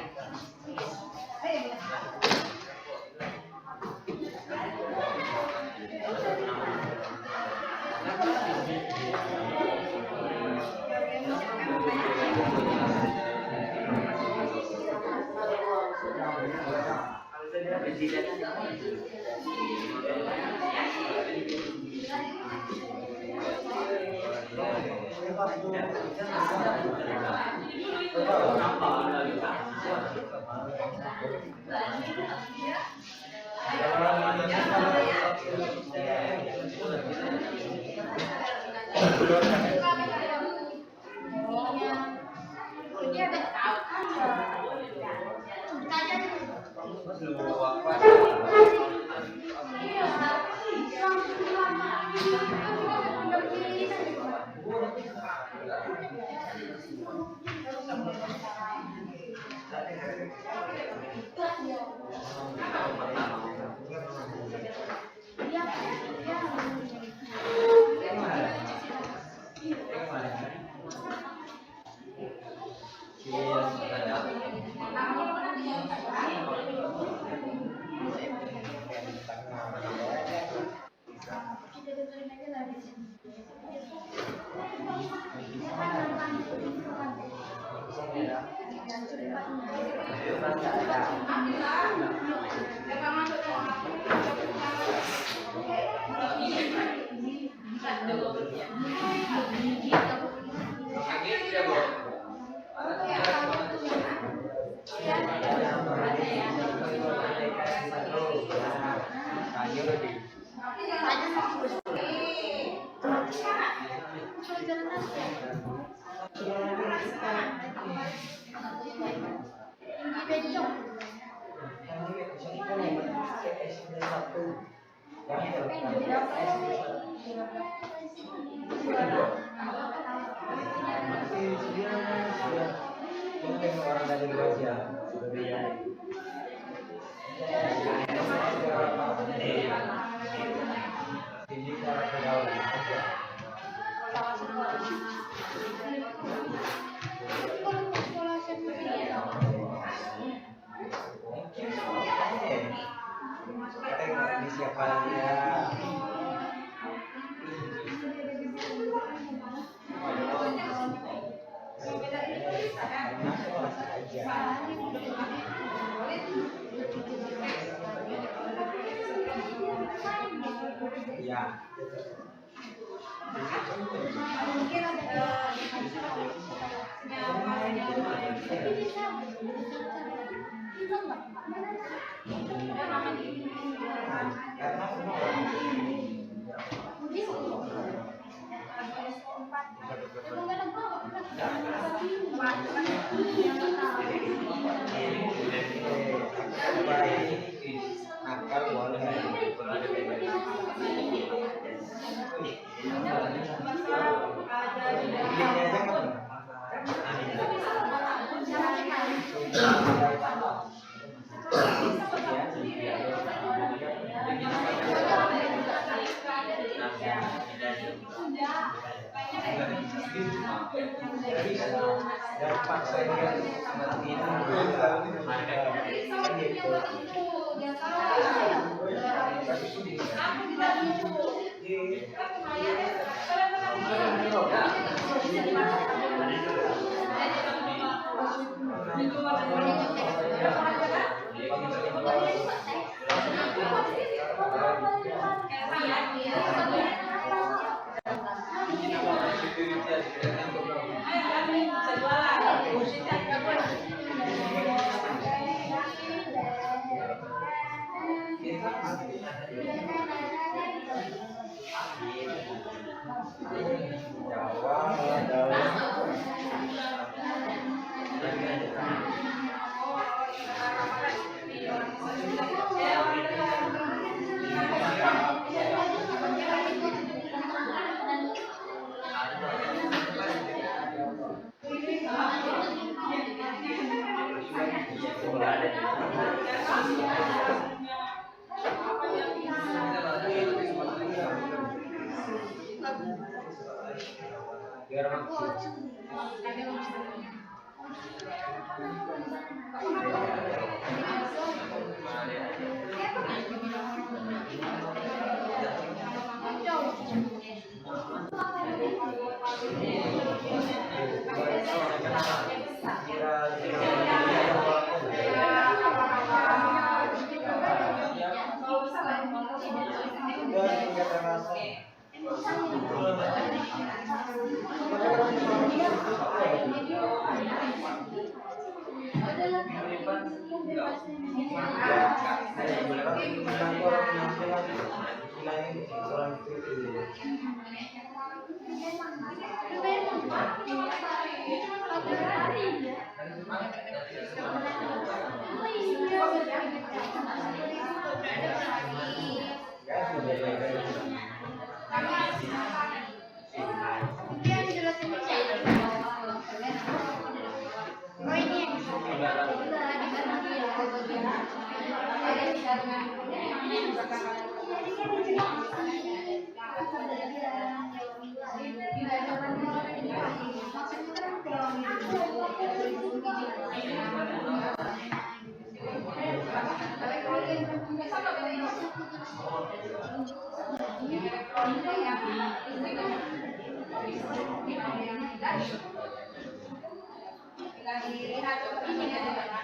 Dilihat contohnya ada.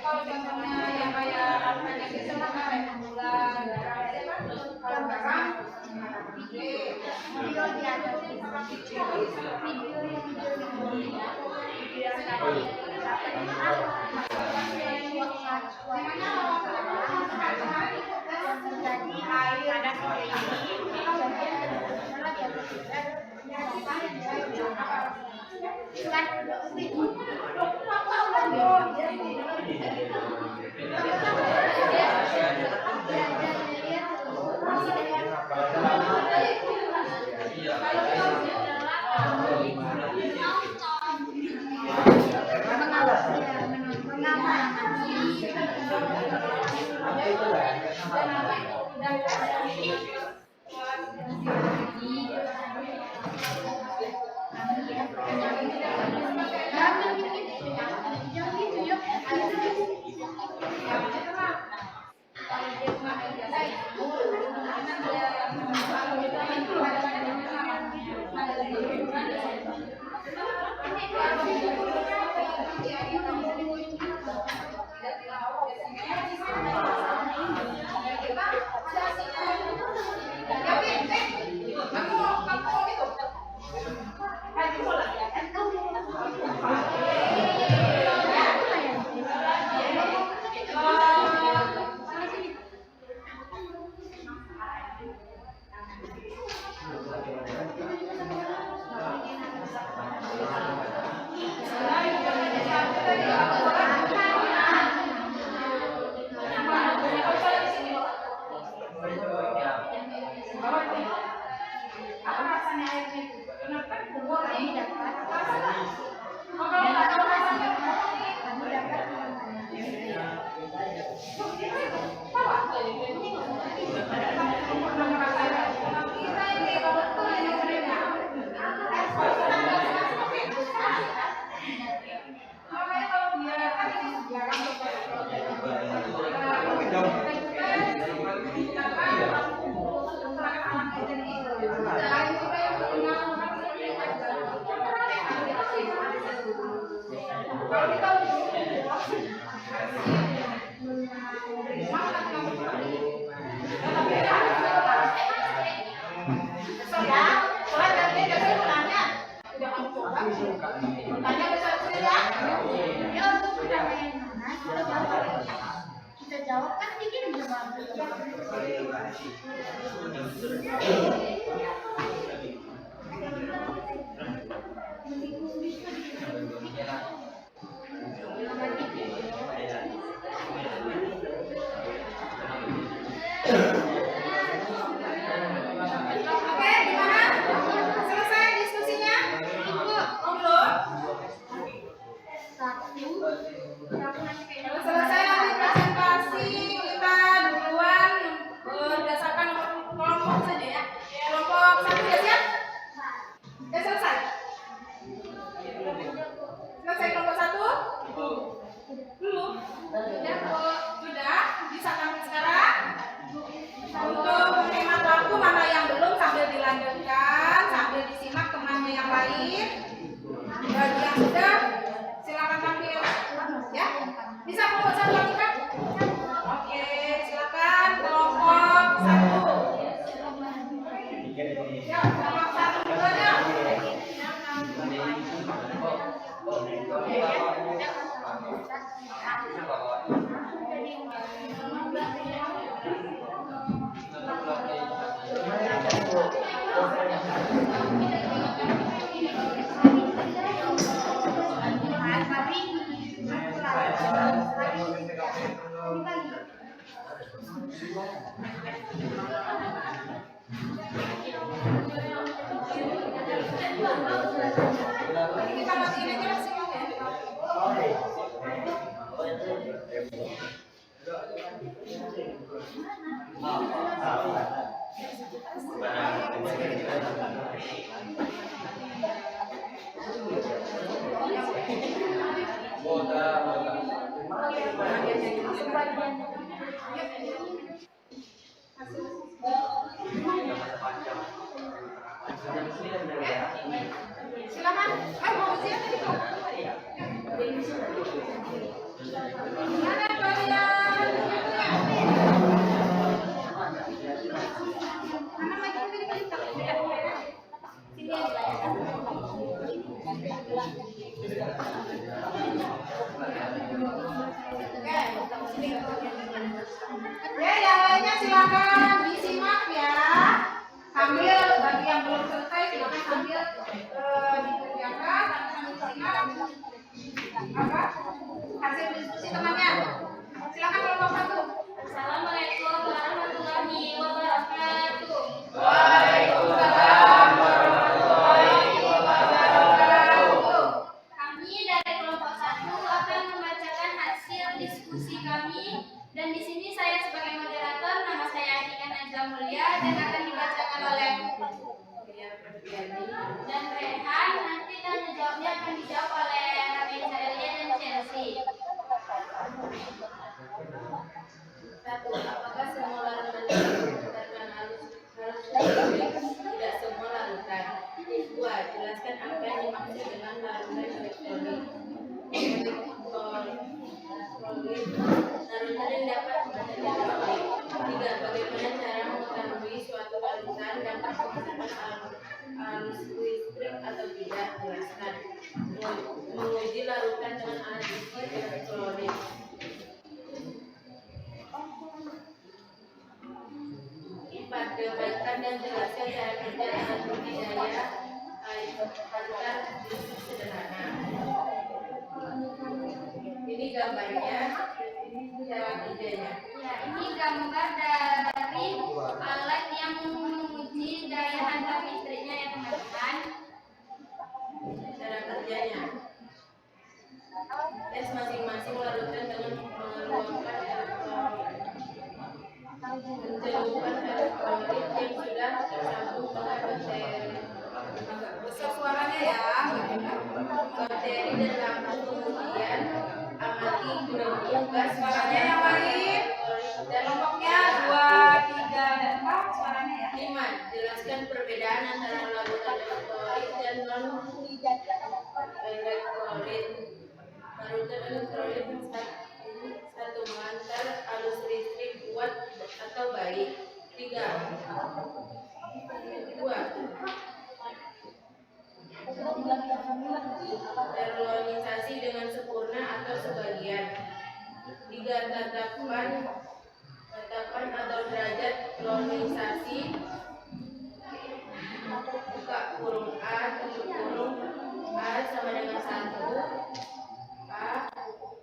Kalau contohnya yang kayak rasanya gitu mah kayak gula, kalau garam, video di atas video Besok ya, soalnya nanti besok ulangnya jangan coba. Tanya besok ya. Ya untuk pertanyaan mana kita jawab kan bikin jawab. Oke, gimana? Selesai diskusinya? Oh, belum? Kalau selesai nanti presentasi kita duluan berdasarkan kelompok saja ya. Kelompok satu udah siap? Udah selesai? Selesai kelompok satu? Belum? Sudah? Bisa kami sekarang? Untuk menghemat waktu, mana yang belum sambil dilanjutkan, sambil disimak temannya yang lain. Bagi yang sudah, silakan tampil. Ya, bisa kelompok satu lagi kan? Oke, silakan kelompok satu. Ya, kelompok satu dulunya. Kita matiin aja maksimal ya. Silakan. Mau ujian tadi kok? Mana kalian? Mana lagi tadi kita? Sini Oke, yang lainnya silakan disimak ya. Sambil bagi yang belum selesai silakan sambil dikerjakan sambil disimak apa hasil diskusi temannya. Silakan kelompok satu. Assalamualaikum warahmatullahi wabarakatuh. Waalaikumsalam warahmatullahi wabarakatuh. Kami dari kelompok 1 akan membacakan hasil diskusi kami dan di sini saya sebagai moderator, nama saya Anika Najla Mulia dan akan dibacakan oleh dan Rehan. Nanti tanya jawabnya akan dijawab oleh Rameisa Elia dan Chelsea. Satu, apakah semua larutan didaftarkan harus tidak semua larutan? Dua, jelaskan apa yang dimaksud dengan larutan elektronik. Larutan yang dapat menjadi elektronik. Tiga, bagaimana cara mengetahui suatu larutan dapat menghasilkan arus listrik atau tidak? Jelaskan. Menguji larutan dengan alat uji elektronik. Debatkan dan jelaskan cara kerja alat budidaya agar sederhana. Ini gambarnya, ini cara kerjanya. Ya, ini gambar dari alat yang menguji daya hantar listriknya ya teman-teman. Cara kerjanya. Tes masing-masing larutan dengan meluangkan elektronik. Menjauhkan elektronik yang sudah tersambung pada bakteri. Besar suaranya ya. Bakteri dan lampu, kemudian amati gelembung gas Suaranya yang lain. dan Kelompoknya 2, 3, dan 4 suaranya ya. 5. Jelaskan perbedaan antara larutan elektrolit dan non elektrolit. Larutan elektrolit satu mengantar arus listrik kuat atau baik. 2. Terionisasi dengan sempurna atau sebagian. 3. Tatapan atau derajat ionisasi buka kurung A tutup kurung A sama dengan 1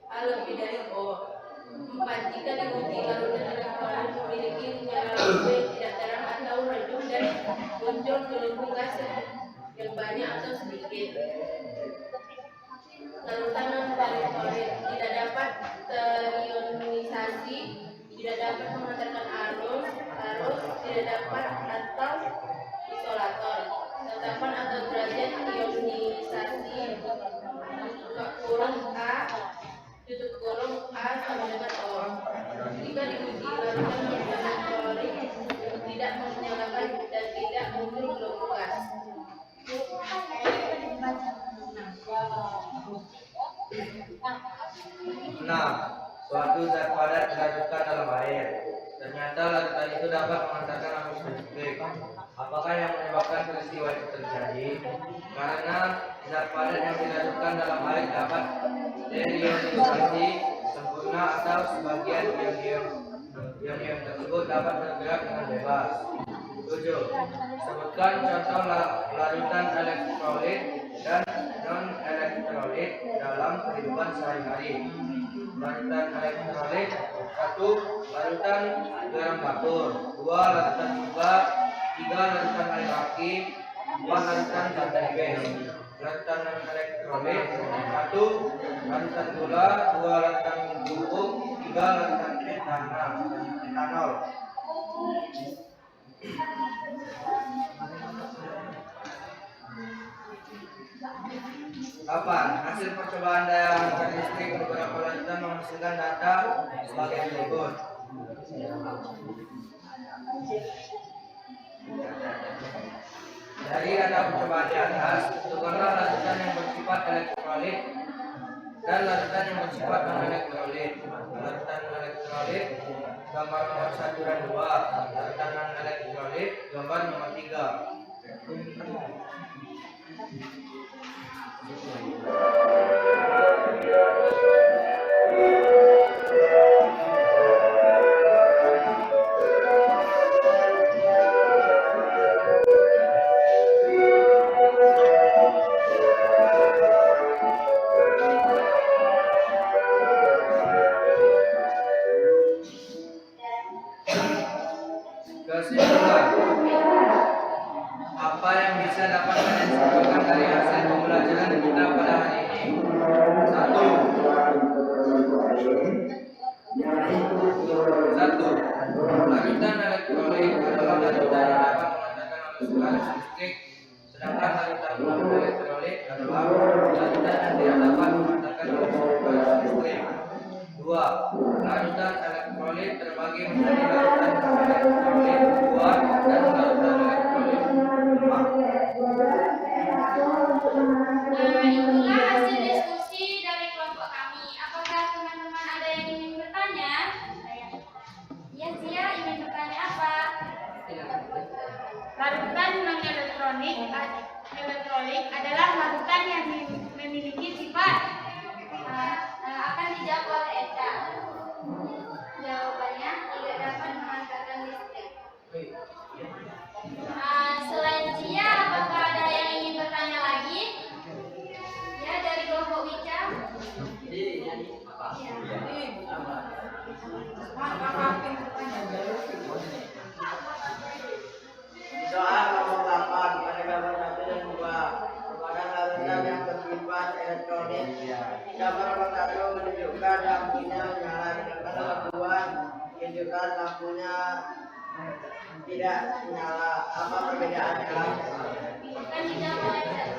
A lebih dari O. 4. Jika diuji larutan elektrolit memiliki nyala lampu yang tidak terang atau redup dan muncul gelembung gas yang banyak atau sedikit. Larutan elektrolit tidak dapat terionisasi, tidak dapat mengantarkan arus, tidak dapat atau isolator. Tatapan atau derajat ionisasi buka kurung A tutup kurung A sama dengan O. Jika diuji larutan elektrolit tidak menyalakan dan tidak muncul gelembung gas. Nah, suatu zat padat dilarutkan dalam air. Ternyata larutan itu dapat mengantarkan arus listrik. Apakah yang menyebabkan peristiwa itu terjadi? Karena zat padat yang dilarutkan dalam air dapat terionisasi sempurna atau sebagian ion tersebut dapat bergerak dengan bebas. 7. Sebutkan contoh larutan elektrolit dan non-elektrolit dalam kehidupan sehari-hari. Larutan elektrolit: 1. Larutan garam dapur. 2. Larutan gula. 3. Larutan air aki. 4. Larutan zat bes. Larutan non-elektrolit: 1. Larutan gula. 2. Larutan pupuk. 3. Larutan etanol. Hasil percobaan daya angkat listrik beberapa larutan menghasilkan data sebagai berikut. Dari data percobaan di atas, tentukanlah larutan yang bersifat elektrolit dan larutan yang bersifat non-elektrolit. Larutan elektrolit gambar nomor 1 dan 2, larutan non-elektrolit gambar nomor 3. Kesimpulan, apa yang bisa dapat kalian simpulkan dari hasil pembelajaran kita pada hari ini? 1. Larutan elektrolit adalah larutan yang dapat mengantarkan arus listrik, sedangkan larutan non-elektrolit adalah larutan yang tidak dapat mengantarkan arus listrik. 2. Larutan elektrolit terbagi menjadi larutan elektrolit kuat dan larutan elektrolit lemah. Itulah hasil diskusi dari kelompok kami. Apakah teman-teman ada yang ingin bertanya? Ya, Zia ingin bertanya apa? Larutan non-elektrolit adalah larutan yang memiliki sifat akan dijawab oleh Eca. Jawabannya tidak dapat mengantarkan listrik. Selain Zia, apakah ada yang ingin bertanya lagi? Ya, dari kelompok Wicca. Soal nomor 8 pada gambar 1 dan 2 pada larutan yang bersifat elektronik. Gambar nomor 1 menunjukkan lampunya menyala, gambar nomor 2 menunjukkan lampunya tidak menyala. Apa perbedaannya? Akan dijawab oleh Eca.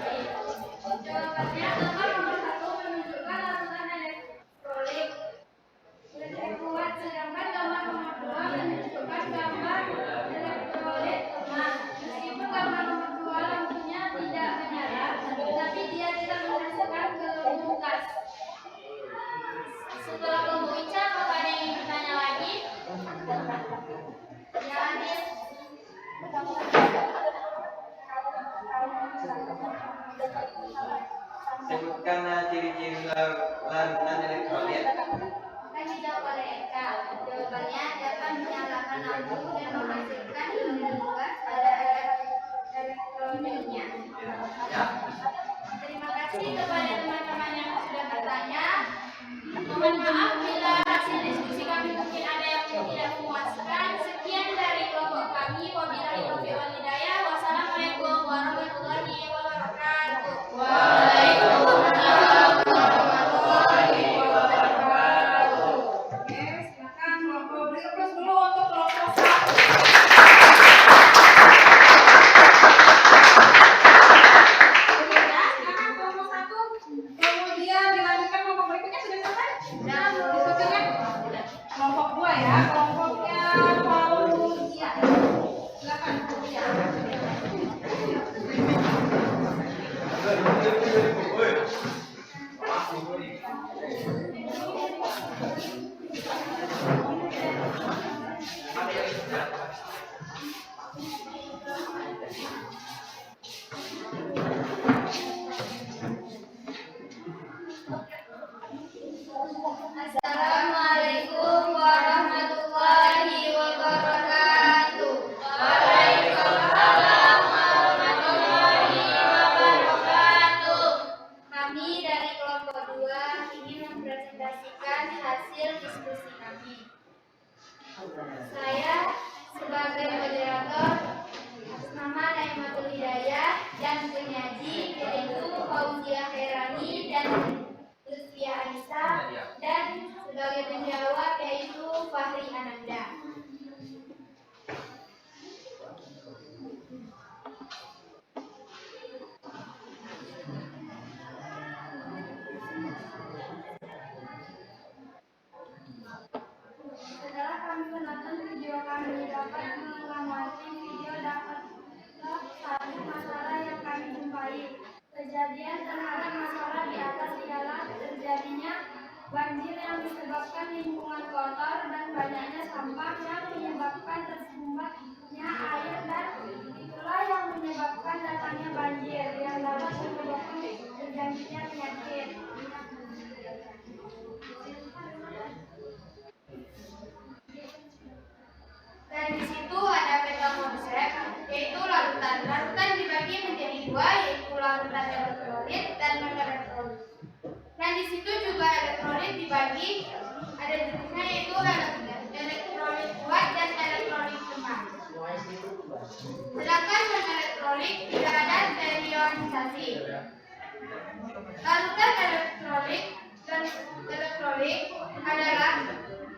Jawabannya, gambar nomor 1 menunjukkan larutan elektrolit kuat, sedangkan gambar nomor 2 menunjukkan gambar elektrolit lemah. Meskipun gambar nomor 2 lampunya tidak menyala, tetapi dia tidak menghasilkan gelembung gas. Sebutkan ciri-ciri larutan elektrolit. Akan dijawab oleh Eka. Jawabannya dapat menyalakan lampu dan menghasilkan aliran gas pada elektronitnya. Ya. Terima kasih kepada teman-teman yang sudah bertanya. Mohon maaf bila hasil diskusi kami mungkin ada yang tidak memuaskan. Sekian dari kelompok kami. Wabillahi taufiq wal hidayah. Wassalamualaikum warahmatullahi wabarakatuh. Waalaikumsalam warahmatullahi wabarakatuh. Oke, silakan kelompok berikut dulu untuk kelompok 1. Ya, silakan kelompok 1. Kemudian dilanjutkan kelompok berikutnya sudah selesai? Sudah. Diskusinya? Kelompok 2 ya, kelompoknya Fauzia. Silakan Fauzia. Assalamualaikum warahmatullahi wabarakatuh. Waalaikumsalam warahmatullahi wabarakatuh. Kami dari kelompok 2 ingin mempresentasikan hasil diskusi kami. Saya sebagai moderator atas nama Naimatul Hidayah dan penyaji yaitu Fauzia Herani dan Lutfia Aisyah, dan sebagai penjawab yaitu Fahri Ananda. Setelah kami menonton video kami dapat mengamati video dapatlah satu masalah yang kami jumpai. Kejadian terhadap masalah di atas ialah terjadinya banjir yang disebabkan lingkungan kotor dan banyaknya sampah yang menyebabkan tersumbatnya air, dan itulah yang menyebabkan datangnya banjir yang dapat menyebabkan terjadinya penyakit. Dan di situ ada peta konsep, yaitu larutan. Larutan dibagi menjadi 2, yaitu larutan elektrolit dan non elektrolit. Dan di situ juga elektrolit dibagi, ada jenisnya yaitu elektrolit kuat dan elektrolit lemah. Sedangkan non elektrolit tidak ada sterionisasi. Larutan elektrolit adalah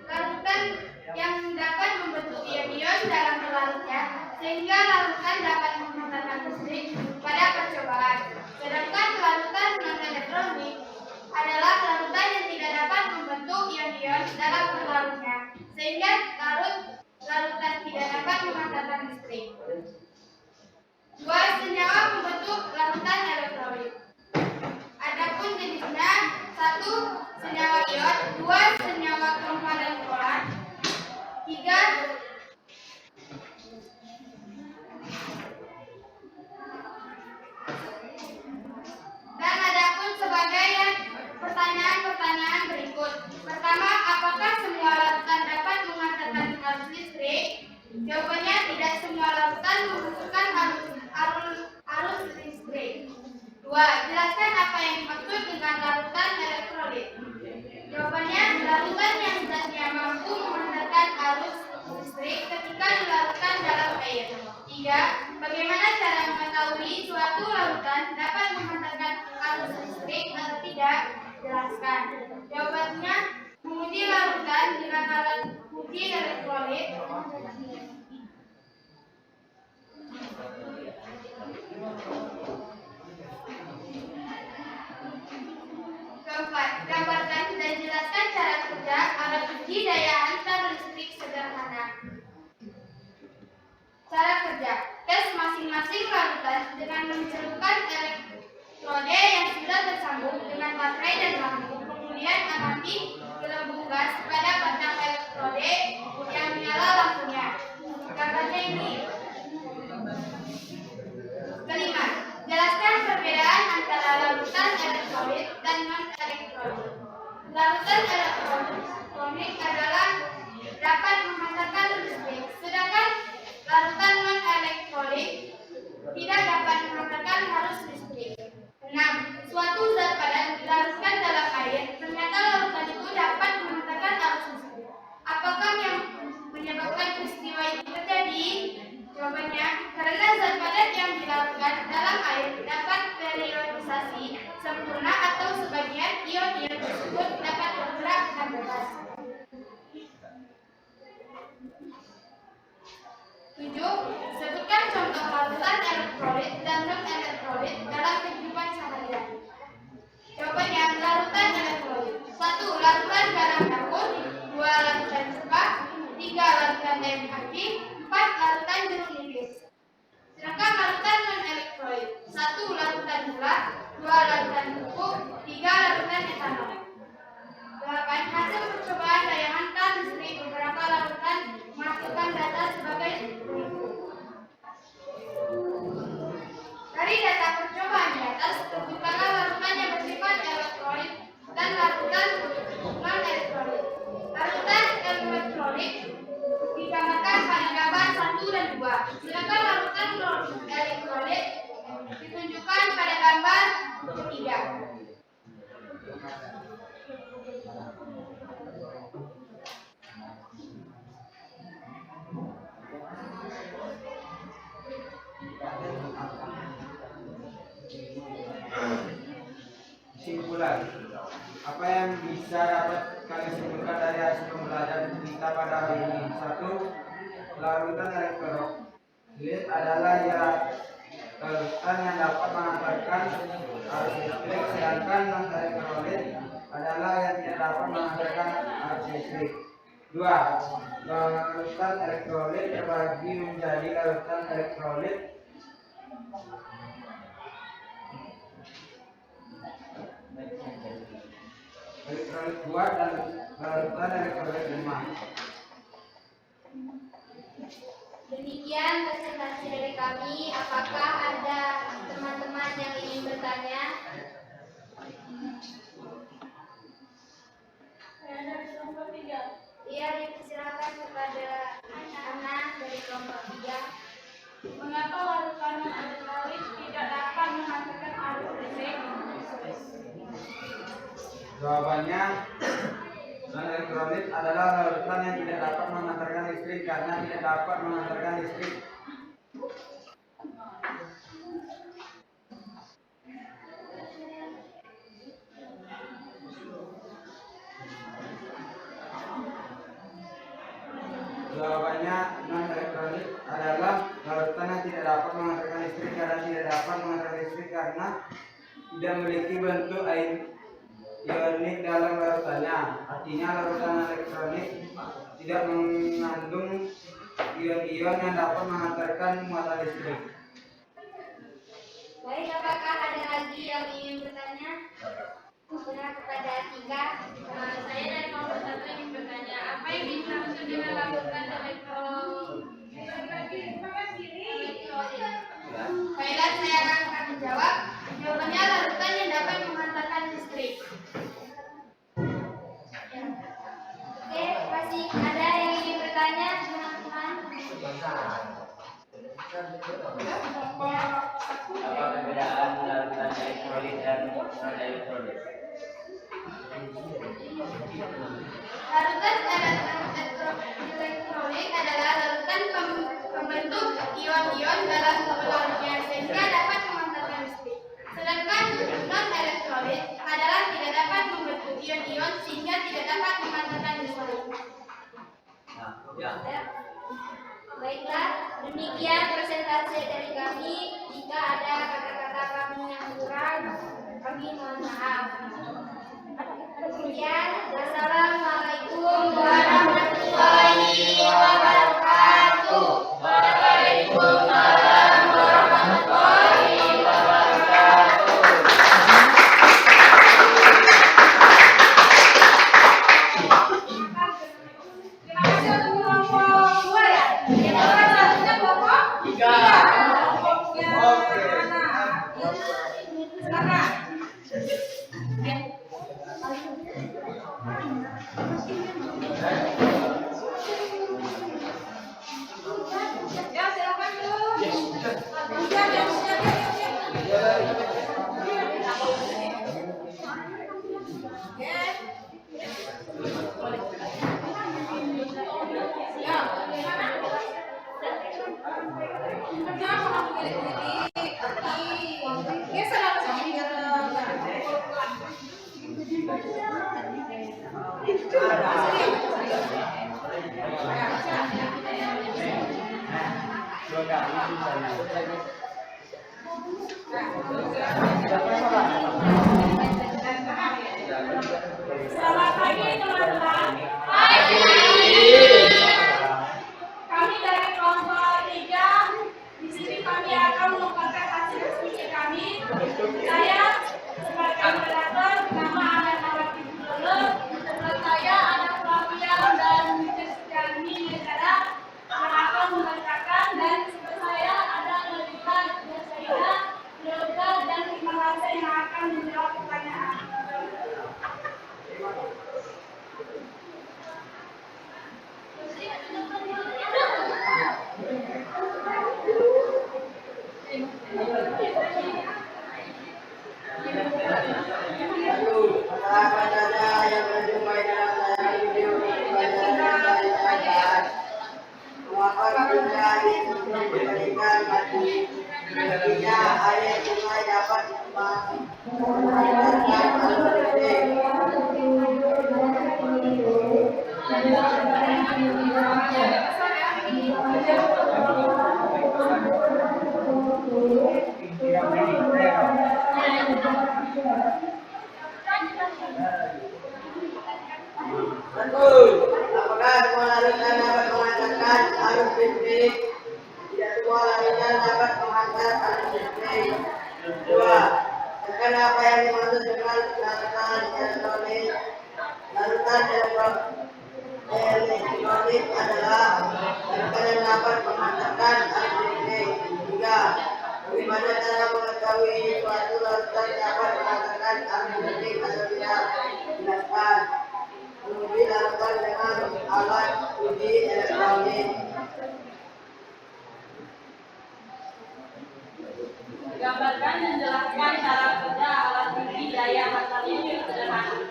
larutan yang dapat membentuk ion-ion dalam pelarutnya, sehingga larutan dapat menghantarkan listrik pada percobaan. Sedangkan larutan non-elektronik adalah larutan yang tidak dapat membentuk ion-ion dalam pelarutnya, sehingga larutan tidak dapat menghantarkan listrik. 2 senyawa membentuk larutan elektrolit. Adapun jenisnya 1 senyawa ion, 2 senyawa komponen polar, 3 dan adapun sebagai pertanyaan-pertanyaan berikut. Pertama, apakah semua larutan dapat menghantarkan arus listrik? Jawabannya tidak semua larutan membutuhkan arus listrik. 2. Jelaskan apa yang dimaksud dengan larutan elektrolit. Jawabannya, larutan yang zatnya mampu menghantarkan arus listrik ketika dilarutkan dalam air. 3. Bagaimana cara mengetahui suatu larutan dapat menghantarkan arus listrik atau tidak? Jelaskan. Jawabannya, menguji larutan dengan alat uji elektrolit. Keempat, gambarkan dan jelaskan cara kerja alat uji daya hantar listrik sederhana. Cara kerja, tes masing-masing larutan dengan mencelupkan elektrode yang sudah tersambung dengan baterai dan lampu. Kemudian amati gelembung gas pada batang elektrode yang menyala lampunya. Gambarnya ini. 7. Sebutkan contoh larutan elektrolit dan non-elektrolit dalam kehidupan sehari-hari. Jawabannya, larutan elektrolit. 1. Larutan garam dapur. 2. Larutan cepat. 3. Larutan air kaki. 4. Larutan jeruk nipis. Sedangkan larutan non-elektrolit. 1. Larutan gula. 2. Larutan pupuk. 3. Larutan etanol. 8. Hasil percobaan tayangan listrik beberapa larutan menghasilkan data sebagai berikut. Dari data percobaan di atas, tentukanlah larutan yang bersifat elektrolit dan larutan non-elektrolit. Larutan elektrolit digambarkan pada gambar 1 dan 2, sedangkan larutan non-elektrolit ditunjukkan pada gambar 3. Kesimpulan, apa yang bisa dapat kami simpulkan dari hasil pembelajaran kita pada hari ini? 1. Larutan elektrolit adalah larutan yang dapat mengantarkan arus listrik, sedangkan non-elektrolit adalah yang tidak dapat mengantarkan arus listrik. 2. Larutan elektrolit terbagi menjadi larutan elektrolit kuat dan larutan elektrolit lemah. Demikian presentasi dari kami. Apakah ada teman-teman yang ingin bertanya? Iya, dipersilakan kepada anak dari kelompok 3. Mengapa larutan elektrolit tidak dapat menghasilkan arus listrik? Jawabannya, non-elektrolit adalah larutan yang tidak dapat mengantarkan listrik karena tidak dapat mengantarkan listrik. Jawabannya, non-elektrolit adalah larutan yang tidak dapat mengantarkan listrik karena tidak memiliki bentuk ionik dalam larutannya. Artinya larutan elektrolit tidak mengandung ion-ion yang dapat mengantarkan muatan listrik. Baik, apakah ada lagi yang ingin bertanya? Sudah kepada 3. Saya dari kelompok 1 ingin bertanya, apa yang dimaksud dengan larutan elektrolit? Baiklah, saya akan menjawab. Jawabannya, larutan yang dapat mengantarkan listrik. Oke, masih ada yang ingin bertanya, teman-teman? Apa perbedaan larutan elektrolit dan non-elektrolit? Larutan elektrolit adalah larutan pembentuk ion-ion dalam larutnya sehingga dapat mengantarkan listrik. Sedangkan non-elektrolit adalah tidak dapat membentuk ion-ion sehingga tidak dapat mengantarkan listrik. Baiklah, demikian presentasi dari kami. Jika ada kata-kata kami yang kurang, kami mohon maaf. Demikian, wassalamualaikum warahmatullahi wabarakatuh. Waalaikumsalam warahmatullahi wabarakatuh. Terima kasih untuk kelompok 2 ya. Kita selanjutnya kelompok 3. Kelompoknya mana? Silakan. Ya, silakan dulu. Ya. Selamat pagi teman-teman. Kami dari kelompok 3. Di sini kami akan mengungkapkan hasil diskusi kami. Saya sebagai moderator, nama Anak Nawati Dulu. Sebelah saya ada Flavia dan Kristiani Negara yang akan membacakan, dan sebelah saya ada Nolita Yasaida, Yoga dan Terima kasih yang akan menjawab pertanyaan. Masyarakat saja yang berjumpai dalam tayangan video ini pelajaran dari kerajaan. Mengapa dunia ini untuk diberikan bagi nantinya air sungai dapat memanfaatkan arus listrik. Betul. Apakah semua larutan dapat menghantarkan arus listrik? Tidak semua larutan dapat menghantar arus listrik. 2. Tekan apa yang dimaksud dengan larutan elektronik? Larutan elektronik adalah larutan yang dapat menghantarkan arus listrik. 3. Bagaimana cara mengetahui suatu larutan dapat menghantarkan arus listrik atau tidak? Jelaskan. Menguji larutan dengan alat uji elektronik. Gambarkan dan jelaskan cara kerja alat uji daya hantar listrik sederhana.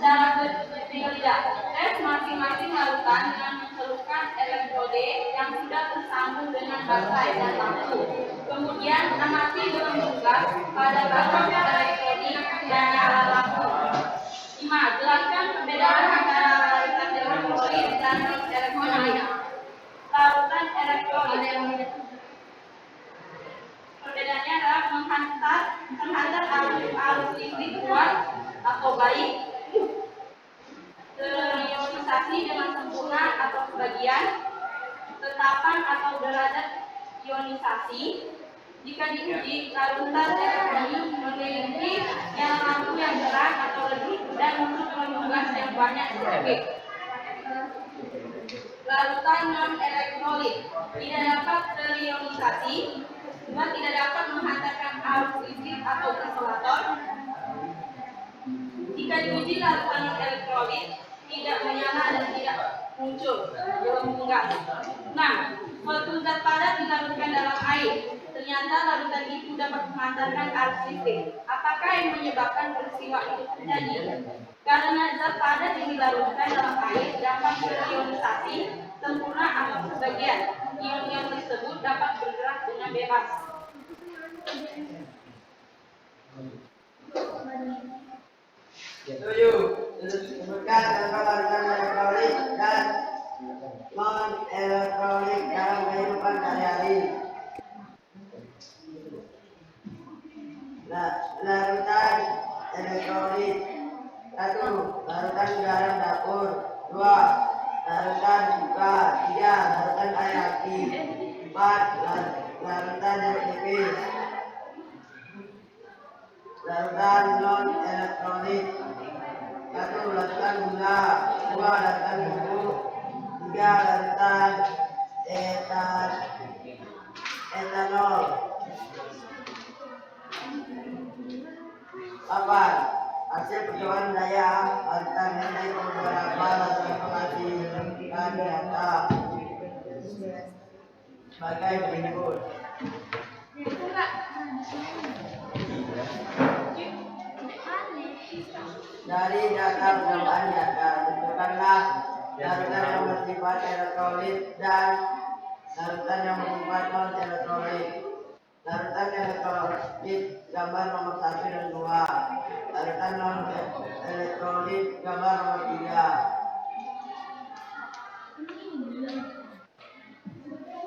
Cara kerja tes masing-masing larutan dengan mencelupkan elektrode yang sudah tersambung dengan baterai dan lampu. Kemudian amati dengan tugas pada batang elektronik dan nyala lampu. 5. Jelaskan perbedaan antara larutan elektrolit dan non-elektrolit. Larutan elektrolit perbedaannya adalah menghantar arus listrik kuat atau baik, terionisasi dengan sempurna atau sebagian, tetapan atau derajat ionisasi. Jika diuji, larutan elektronik memiliki nyala lampu yang terang atau redup dan memiliki gas yang banyak sedikit. Larutan non-elektrolit tidak dapat terionisasi, juga tidak dapat menghantarkan arus listrik atau isolator. Jika diuji, larutan non-elektrolit tidak menyala dan tidak muncul gelembung gas. 6. Suatu zat padat dilarutkan dalam air. Ternyata larutan itu dapat menghantarkan arus listrik. Apakah yang menyebabkan peristiwa itu terjadi? Karena zat padat yang dilarutkan dalam air dapat berionisasi sempurna atau sebagian. Ion-ion tersebut dapat bergerak dengan bebas. Tujuh. Sebutkan beberapa larutan elektrolit dan non-elektrolit dalam kehidupan sehari-hari. Larutan elektrolit. 1. Larutan garam dapur. 2. Larutan cuka. 3. Larutan air aki. 4. Larutan jeruk nipis. Larutan non-elektrolit. 1. Larutan gula. 2. Larutan bubuk. 3. Larutan etanol. 8. Hasil percobaan daya larutan mengenai beberapa larutan menghasilkan data sebagai berikut. Dari data percobaan data, tentukanlah larutan yang bersifat elektrolit dan larutan yang bersifat non-elektrolit. Larutan elektrolit gambar nomor 1 dan 2. Larutan non-elektrolit gambar nomor 3.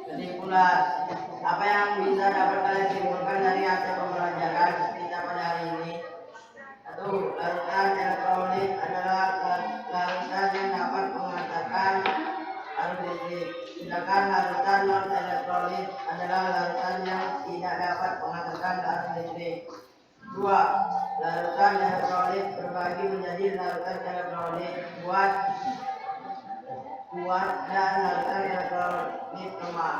Kesimpulan, Apa yang bisa dapat kalian simpulkan dari hasil pembelajaran kita pada hari ini? Satu, larutan elektrolit adalah larutan yang dapat mengantarkan arus listrik. Sedangkan larutan non elektrolit adalah larutan yang tidak dapat mengantarkan arus listrik. Dua, larutan elektrolit berbagi menjadi larutan elektrolit kuat dan larutan elektrolit lemah.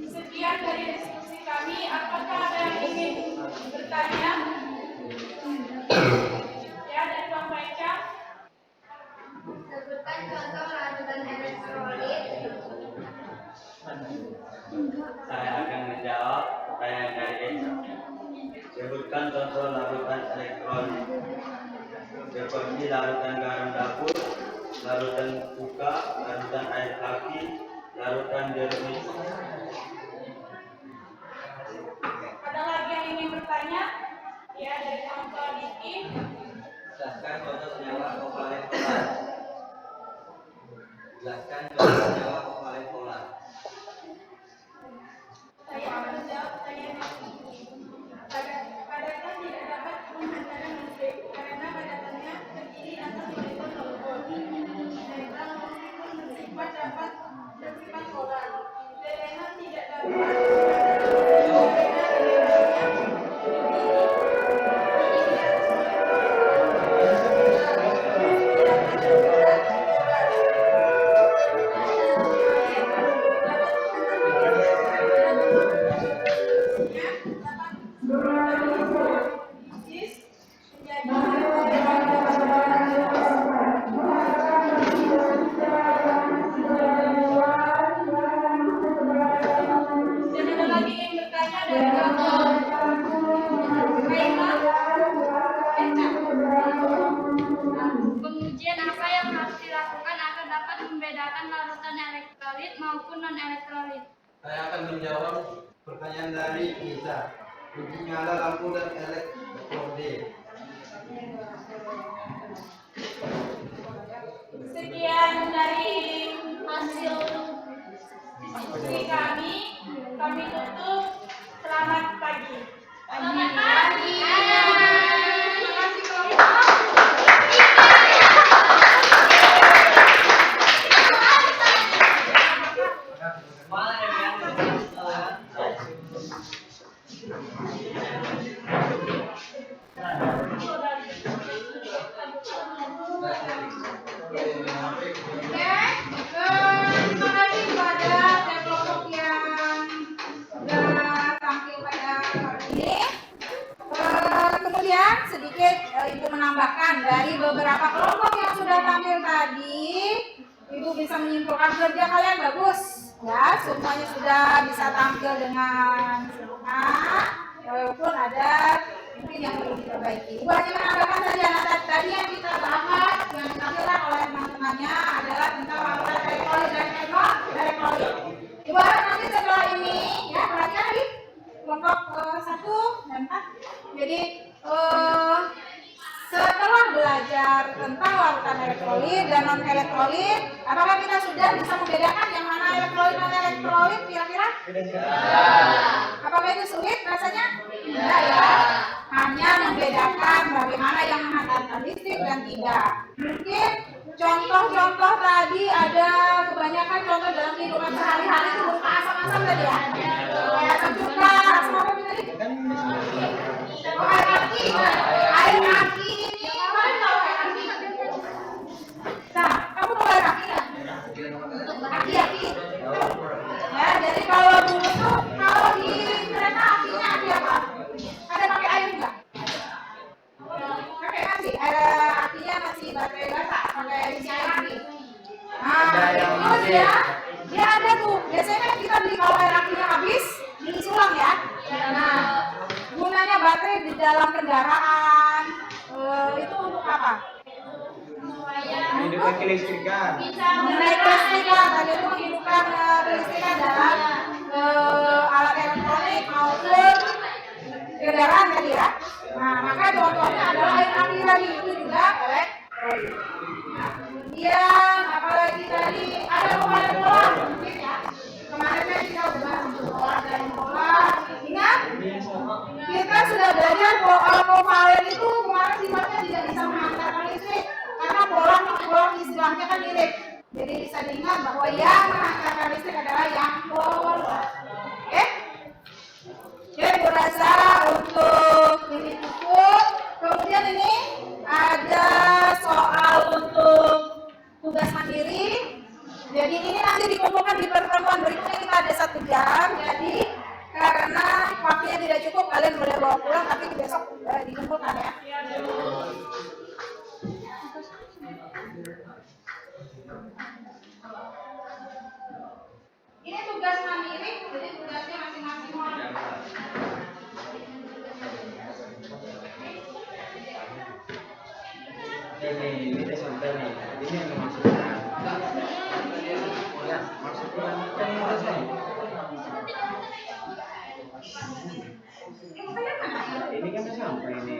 Sekian dari diskusi kami. Apakah ada yang ingin bertanya? Ya, dari Bang Baika. Sebutkan contoh larutan elektrolit. Saya akan menjawab pertanyaan dari Esa. Sebutkan contoh larutan elektrolit seperti larutan garam dapur, larutan buka, larutan air aki, larutan jeruk nipis. Ada lagi yang ingin bertanya? Ya, dari contoh Diki. Jelaskan contoh senyawa kovalen polar. Jelaskan contoh senyawa kovalen polar. Saya akan menjawab pertanyaan ini. Padatan tidak dapat menghantarkan listrik karena padatannya terdiri atas molekul molekul. Netral meskipun bersifat dapat bersifat polar. Selenon tidak dapat Dan ada lagi yang bertanya dari contoh Kaima. pengujian apa yang harus dilakukan agar dapat membedakan larutan elektrolit maupun non elektrolit? Saya akan menjawab pertanyaan dari Nisa. Uji nyala lampu dan elektrolit. Sekian dari hasil diskusi kami. Kami tutup. Selamat pagi. Selamat pagi. Terima kasih kelompok. Terima kasih kepada kelompok yang sudah tampil pada hari ini. Kemudian sedikit Ibu menambahkan dari beberapa kelompok yang sudah tampil tadi, Ibu bisa menyimpulkan kerja kalian bagus, ya semuanya sudah bisa tampil dengan sempurna, walaupun ada mungkin yang perlu diperbaiki. Ibu hanya menambahkan saja, tadi yang kita bahas, yang ditampilkan oleh teman-temannya adalah tentang larutan elektrolit dan elektrolit. Ibu harap nanti setelah ini, ya perhatikan di kelompok 1 dan 4. Jadi setelah belajar tentang larutan elektrolit dan non elektrolit, apakah kita sudah bisa membedakan yang mana elektrolit non elektrolit kira-kira? Apakah itu sulit rasanya? Tidak ya. Hanya membedakan bagaimana yang menghantarkan listrik dan tidak. Mungkin contoh-contoh tadi ada kebanyakan contoh dalam kehidupan sehari-hari itu berupa asam-asam tadi ya. Kayak asam cuka, asam apa tadi? Air aki. Air aki ini kalian tahu air aki? Nah, kamu tahu air aki nggak? Aki. Ya, jadi kalau dulu tuh kalau di kereta apinya aki apa? Ada pakai air nggak? Pakai masih air akinya masih baterai bata, pakai isi air aki. Nah, terus ya, dia ada tuh. Biasanya kan kita beli kalau air akinya habis, diisi ulang ya. Nah, gunanya baterai di dalam kendaraan itu untuk apa? Hidupkan kelistrikan. Menaik kelistrikan, tadi itu menghidupkan kelistrikan dalam alat elektronik maupun kendaraan tadi ya. Nah, maka contohnya adalah air aki tadi itu juga elektrolit. Nah, kemudian apalagi tadi ada pemain bola mungkin ya. Kemarin kan kita Jadi tugasnya masing-masing orang. Ini sampai nih. Ini yang maksudnya. Ya, maksudnya kan ini kan sampai ini.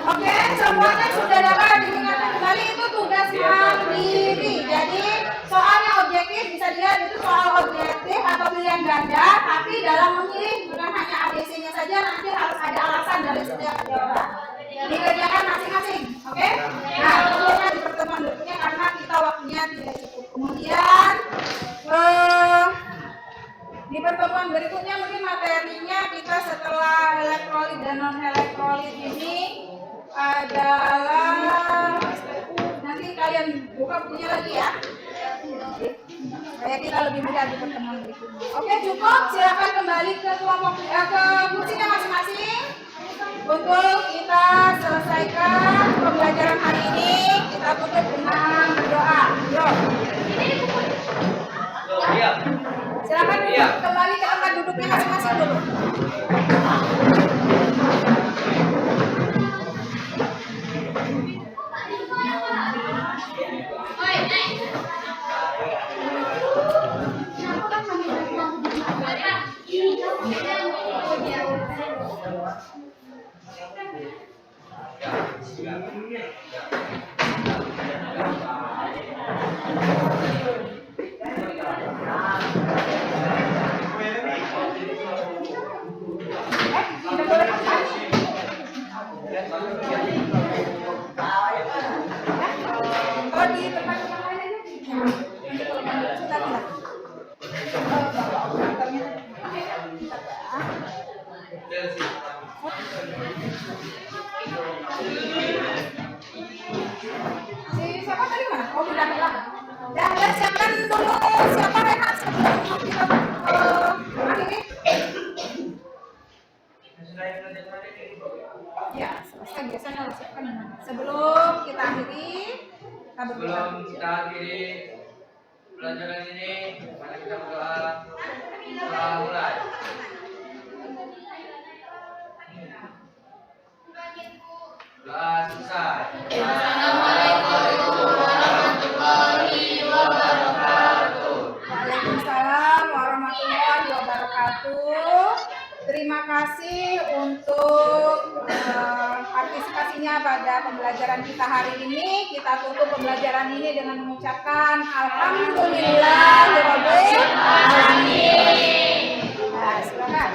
Oke, semuanya sudah dapat diingatkan kembali itu tugas mandiri. Jadi soalnya objektif bisa dilihat itu soal objektif atau pilihan ganda, tapi dalam memilih bukan hanya ABC-nya saja, nanti harus ada alasan dari setiap jawaban. Dikerjakan masing-masing, oke? Nah, kemudian di pertemuan berikutnya karena kita waktunya tidak cukup. Kemudian di pertemuan berikutnya mungkin materinya kita setelah elektrolit dan non elektrolit ini adalah nanti kalian buka bukunya lagi ya. Supaya kita lebih mudah di pertemuan berikutnya. Oke, cukup. Silakan kembali ke kelompok ke kursinya masing-masing untuk kita selesaikan pembelajaran hari ini. Kita tutup dengan berdoa. Yo. Silakan kembali ke tempat duduknya masing-masing dulu. Kalau di tempat yang lain aja. Sudah tidak. Siapa tadi mana? Oh, sudah bilang. Ya, siapkan dulu siapa Rehan sebelum kita akhiri. Ya, selesai biasanya harus siapkan sebelum kita akhiri. Sebelum kita akhiri pelajaran ini, mari kita berdoa. Setelah mulai. Doa selesai. Assalamualaikum warahmatullahi wabarakatuh. Waalaikumsalam warahmatullahi wabarakatuh. Terima kasih untuk partisipasinya pada pembelajaran kita hari ini. Kita tutup pembelajaran ini dengan mengucapkan alhamdulillahirabbil alamin. Nah, silakan.